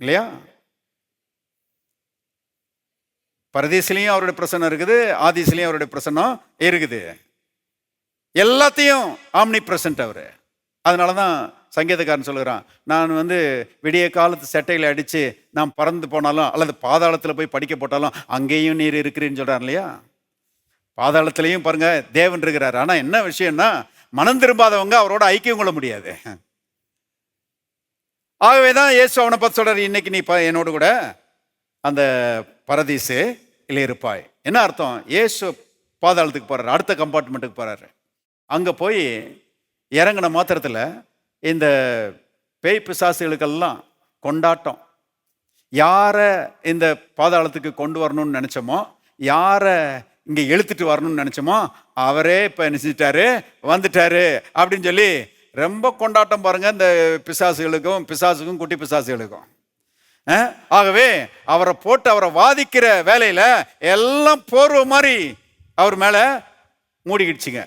இல்லையா. பரதீசிலையும் அவருடைய பிரசன்னம் இருக்குது, ஆதிசிலையும் அவருடைய பிரசன்னம் இருக்குது. எல்லாத்தையும் ஆம்னி பிரசன்ட் அவர். அதனால தான் சங்கீதக்காரன் சொல்லுகிறான், நான் விடிய காலத்து செட்டையில் அடித்து நான் பறந்து போனாலும் அல்லது பாதாளத்தில் போய் படிக்க போட்டாலும் அங்கேயும் நீர் இருக்கிறீன்னு சொல்கிறான் இல்லையா. பாதாளத்திலையும் பாருங்க தேவன் இருக்கிறார். ஆனால் என்ன விஷயம்னா, மனம் திரும்பாதவங்க அவரோட ஐக்கியம் கொள்ள முடியாது. ஆகவே தான் இயேசு அவனை பார்த்து சொல்றாரு, இன்னைக்கு நீ என்னோடு கூட அந்த பரதீசு இல்லை இருப்பாய். என்ன அர்த்தம்? இயேசு பாதாளத்துக்கு போறாரு, அடுத்த கம்பார்ட்மெண்ட்டுக்கு போறாரு. அங்கே போய் இறங்கின மாத்திரத்தில் இந்த பேய் பிசாசுகளுக்கெல்லாம் கொண்டாட்டம். யாரை இந்த பாதாளத்துக்கு கொண்டு வரணும்னு நினச்சோமோ, யாரை இங்கே இழுத்துட்டு வரணும்னு நினச்சோமோ அவரே இப்போ நினைச்சிட்டாரு, வந்துட்டாரு அப்படின்னு சொல்லி ரொம்ப கொண்டாட்டம் பாருங்க இந்த பிசாசுக்கும் குட்டி பிசாசுகளுக்கும். ஆகவே அவரை போட்டு அவரை வாதிக்கிற வேலையில் எல்லாம் போர்வ மாதிரி அவர் மேலே மூடிக்கிடுச்சுங்க.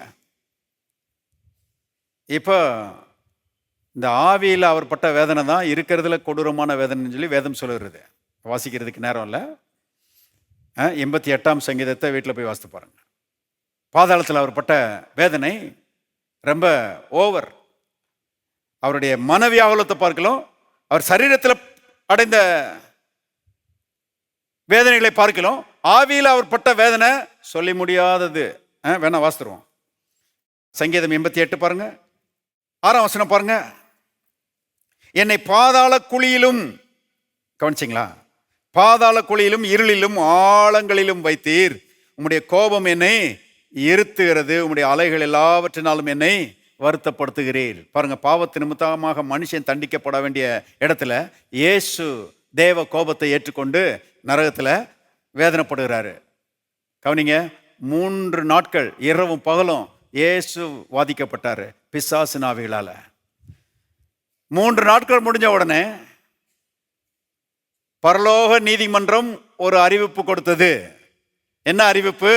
இப்போ இந்த ஆவியில் அவர் பட்ட வேதனை தான் இருக்கிறதுல கொடூரமான வேதனைன்னு சொல்லி வேதம் சொல்லுறது. வாசிக்கிறதுக்கு நேரம் இல்லை. 88ஆம் சங்கீதத்தை வீட்டில் போய் வாசித்து பாருங்க. பாதாளத்தில் அவர் பட்ட வேதனை ரொம்ப ஓவர். அவருடைய மனவியாகுலத்தை பார்க்கலாம், அவர் சரீரத்தில் அடைந்த வேதனைகளை பார்க்கலாம், ஆவியில் அவர் பட்ட வேதனை சொல்லி முடியாதது. வேணா வாசித்துருவோம். சங்கீதம் 88 பாருங்க, 6ஆம் வசனம் பாருங்க. என்னை பாதாள குழியிலும், கவனிச்சிங்களா, பாதாள குழியிலும் இருளிலும் ஆழங்களிலும் வைத்தீர். உம்முடைய கோபம் என்னை இருத்துகிறது, உம்முடைய அலைகள் எல்லாவற்றினாலும் என்னை வருத்தப்படுத்துகிறீர். பாருங்க, பாவத்து நிமித்தமாக மனுஷன் தண்டிக்கப்பட வேண்டிய இடத்துல இயேசு தேவ கோபத்தை ஏற்றுக்கொண்டு நரகத்தில் வேதனைப்படுகிறாரு. கவனிங்க, 3 நாட்கள் இரவும் பகலும் இயேசு வாதிக்கப்பட்டாரு பிசாசு ஆவிகளால. 3 நாட்கள் முடிஞ்ச உடனே பரலோக நீதிமன்றம் ஒரு அறிவிப்பு கொடுத்தது. என்ன அறிவிப்பு?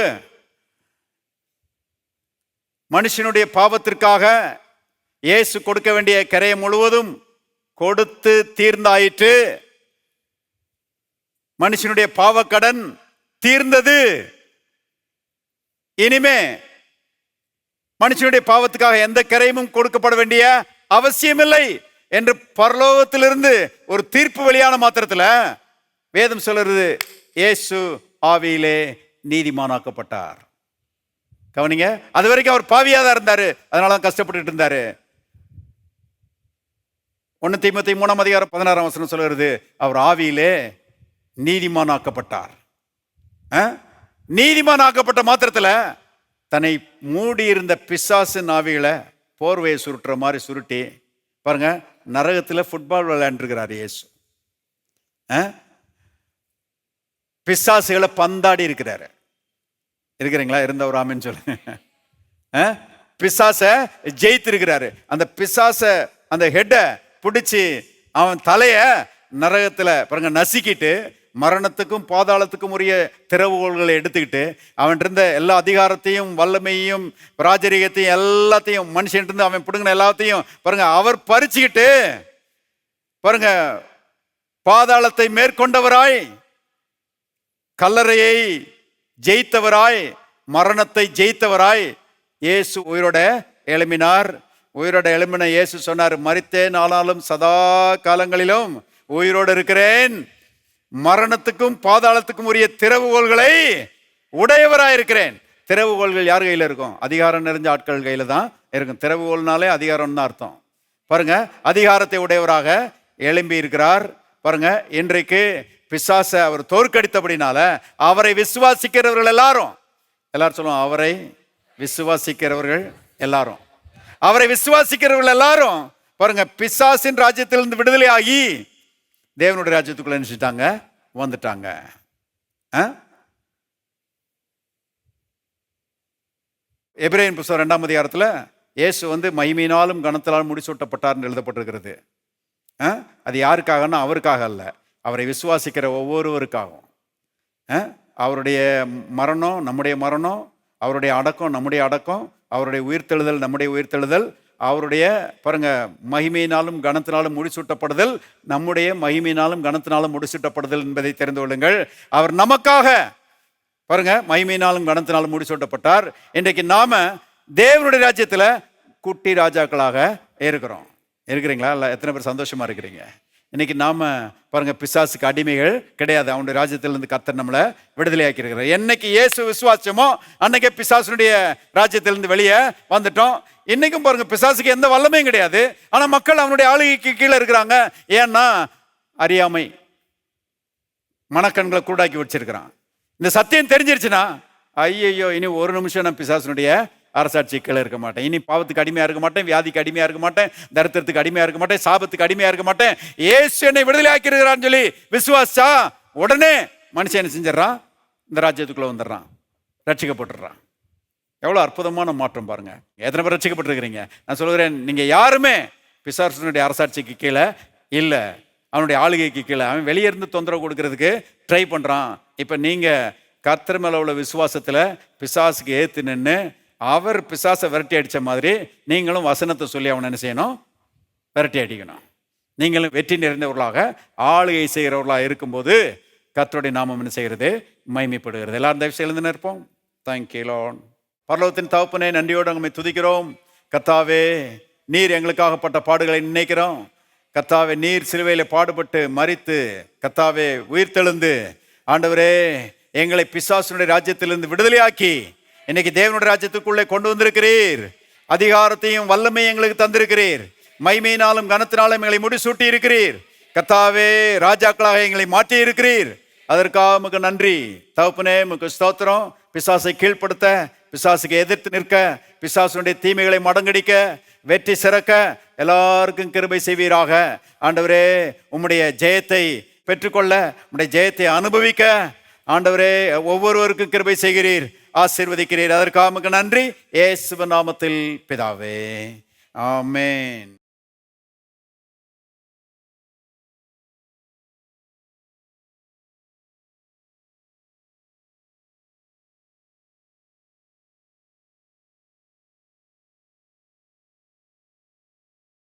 மனுஷனுடைய பாவத்திற்காக இயேசு கொடுக்க வேண்டிய கரையை முழுவதும் கொடுத்து தீர்ந்தாயிற்று. மனுஷனுடைய பாவக்கடன் தீர்ந்தது. இனிமே மனுஷனுடைய பாவத்துக்காக எந்த கரையும் கொடுக்கப்பட வேண்டிய அவசியமில்லை என்று பரலோகத்திலிருந்து ஒரு தீர்ப்பு வெளியான மாத்திரத்தில் வேதம் சொல்லுறது, இயேசு ஆவியிலே நீதிமானாக்கப்பட்டார். கவனிங்க, அது வரைக்கும் அவர் பாவியா தான் இருந்தாரு, அதனால தான் கஷ்டப்பட்டு இருந்தாரு. 1 தீமோத்தேயு 3ஆம் அதிகாரம் 16ஆம் வசனம் சொல்லுகிறது, அவர் ஆவியிலே நீதிமானாக்கப்பட்டார். நீதிமானாக்கப்பட்ட மாத்திரத்தில் தன்னை மூடியிருந்த பிசாசின் ஆவிகளை போர்வையை சுருட்டுற மாதிரி சுருட்டி பாருங்க, நரகத்தில் ஃபுட்பால் விளையாண்டுருக்கிறார் இயேசு. பிசாசுகளை பந்தாடி இருக்கிறாரு. இருக்கிறீங்களா? இருந்தவர் ஆமின்னு சொல்லுங்க. பிசாச ஜெயித்திருக்கிறாரு. அந்த பிசாச அந்த ஹெட்டை பிடிச்சி அவன் தலைய நரகத்துல பாருங்க நசுக்கிட்டு மரணத்துக்கும் பாதாளத்துக்கும் உரிய திறவுகோள்களை எடுத்துக்கிட்டு அவன் இருந்த எல்லா அதிகாரத்தையும் வல்லமையையும் ராஜரீகத்தையும் எல்லாத்தையும் மனுஷன் இருந்து அவன் பிடுங்கின எல்லாத்தையும் பாருங்க அவர் பறிச்சுக்கிட்டு பாருங்க பாதாளத்தை மேற்கொண்டவராய், கல்லறையை ஜெயித்தவராய், மரணத்தை ஜெயித்தவராய் இயேசு உயிரோட எழும்பினார். உயிரோட எழும்பின இயேசு சொன்னார், மரித்தேன் ஆனாலும் சதா காலங்களிலும் உயிரோடு இருக்கிறேன், மரணத்துக்கும் பாதாளத்துக்கும் உரிய திறவுகோள்களை உடையவராயிருக்கிறேன். திறவுகோள்கள் யார் கையில் இருக்கும்? அதிகாரம் நிறைஞ்ச ஆட்கள் கையில தான் இருக்கும். திறவுகோள்னாலே அதிகாரம் தான் அர்த்தம். பாருங்க, அதிகாரத்தை உடையவராக எழும்பி இருக்கிறார். பாருங்க, இன்றைக்கு பிசாச அவர் தோற்கடித்தபடினால அவரை விசுவாசிக்கிறவர்கள் எல்லாரும் சொல்லுவோம், அவரை விசுவாசிக்கிறவர்கள் எல்லாரும், அவரை விசுவாசிக்கிறவர்கள் எல்லாரும் பாருங்க பிசாசின் ராஜ்யத்திலிருந்து விடுதலை ஆகி தேவனுடைய ராஜ்யத்துக்குள்ள நினைச்சிட்டாங்க, வந்துட்டாங்க. எபிரேயர் புத்தகம் 2ஆம் அதிகாரத்தில் இயேசு மகிமையினாலும் கனத்தினாலும் முடிசூட்டப்பட்டார்னு எழுதப்பட்டிருக்கிறது. அது யாருக்காகன்னா அவருக்காக அல்ல, அவரை விசுவாசிக்கிற ஒவ்வொருவருக்காகவும். அவருடைய மரணம் நம்முடைய மரணம், அவருடைய அடக்கம் நம்முடைய அடக்கம், அவருடைய உயிர்த்தெழுதல் நம்முடைய உயிர்த்தெழுதல், அவருடைய பாருங்க மகிமையினாலும் கனத்தினாலும் முடிசூட்டப்படுதல் நம்முடைய மகிமையினாலும் கனத்தினாலும் முடிசூட்டப்படுதல் என்பதை தெரிந்து கொள்ளுங்கள். அவர் நமக்காக பாருங்க மகிமையினாலும் கனத்தினாலும் முடிசூட்டப்பட்டார். இன்றைக்கு நாம தேவனுடைய ராஜ்யத்தில் குட்டி ராஜாக்களாக இருக்கிறீங்களா? இல்லை, எத்தனை பேர் சந்தோஷமா இருக்கிறீங்க? இன்னைக்கு நாம பாருங்க பிசாசுக்கு அடிமைகள் கிடையாது. அவனுடைய ராஜ்யத்திலிருந்து கர்த்தர் நம்மளை விடுதலையாக்கி இருக்கிறார். என்னைக்கு இயேசு விசுவாசமோ அன்னைக்கே பிசாசுடைய ராஜ்யத்திலிருந்து வெளியே வந்துட்டோம். இன்னைக்கும் பாருங்க பிசாசுக்கு எந்த வல்லமையும் கிடையாது. ஆனா மக்கள் அவனுடைய ஆளுகைக்கு கீழே இருக்கிறாங்க. ஏன்னா அறியாமை மனக்கண்களை கூடாக்கி வச்சிருக்கிறான். இந்த சத்தியம் தெரிஞ்சிருச்சுன்னா ஐயோ இனி ஒரு நிமிஷம் நான் பிசாசுடைய அரசாட்சி கீழே இருக்க மாட்டேன், இனி பாவத்துக்கு அடிமையா இருக்க மாட்டேன், வியாதிக்கு அடிமையா இருக்க மாட்டேன், தரித்திரத்துக்கு அடிமையா இருக்க மாட்டேன், சாபத்துக்கு அடிமையா இருக்க மாட்டேன், இயேசு என்னை விடுதலை ஆக்கி இருக்கிறான்னு சொல்லி விசுவாசா உடனே மனுஷன் என்ன செஞ்சிடறான்? இந்த ராஜ்யத்துக்குள்ள வந்துடுறான், ரட்சிக்கப்பட்டுடுறான். எவ்வளோ அற்புதமான மாற்றம் பாருங்க. எத்தனை பேர் ரட்சிக்கப்பட்டிருக்கிறீங்க? நான் சொல்கிறேன், நீங்க யாருமே பிசாசுடைய அரசாட்சிக்கு கீழே இல்லை, அவனுடைய ஆளுகைக்கு கீழே. அவன் வெளியே இருந்து தொந்தரவு கொடுக்கறதுக்கு ட்ரை பண்றான். இப்ப நீங்க கர்த்தர் மேல உள்ள விசுவாசத்துல பிசாசுக்கு ஏத்து நின்று அவர் பிசாசை விரட்டி அடித்த மாதிரி நீங்களும் வசனத்தை சொல்லி அவனை என்ன செய்யணும்? விரட்டி அடிக்கணும். நீங்களும் வெற்றி நிறைந்தவர்களாக ஆளுகை செய்கிறவர்களாக இருக்கும்போது கர்த்தருடைய நாமம் என்ன செய்கிறது? மகிமைப்படுகிறது. எல்லாரும் தயவு செய்து நிற்போம். Thank you Lord. பரலோகத்தின் தகப்பனே, நன்றியோடு நம்மை துதிக்கிறோம். கர்த்தாவே, நீர் எங்களுக்காகப்பட்ட பாடுகளை நினைக்கிறோம். கர்த்தாவே, நீர் சிலுவையில் பாடுபட்டு மரித்து கர்த்தாவே உயிர்த்தெழுந்து ஆண்டவரே எங்களை பிசாசுடைய ராஜ்யத்திலிருந்து விடுதலையாக்கி இன்னைக்கு தேவனுடைய ராஜ்யத்துக்குள்ளே கொண்டு வந்திருக்கிறீர். அதிகாரத்தையும் வல்லமையும் எங்களுக்கு தந்திருக்கிறீர். மகிமையினாலும் கனத்தினாலும் எங்களை முடிசூட்டி இருக்கிறீர். கர்த்தாவே, ராஜாக்களாக எங்களை மாற்றி இருக்கிறீர். அதற்காக உமக்கு நன்றி தகப்பனே. உமக்கு ஸ்தோத்திரம். பிசாசை கீழ்ப்படுத்த, பிசாசுக்கு எதிர்த்து நிற்க, பிசாசுடைய தீமைகளை மடங்கடிக்க, வெற்றி சிறக்க எல்லாருக்கும் கிருபை செய்வீராக. ஆண்டவரே, உம்முடைய ஜெயத்தை பெற்றுக்கொள்ள, உம்முடைய ஜெயத்தை அனுபவிக்க ஆண்டவரே ஒவ்வொருவருக்கும் கிருபை செய்கிறீர், ஆசீர்வதிக்கிறீர். அதற்காக உமக்கு நன்றி. இயேசுவின் நாமத்தில் பிதாவே, ஆமென்.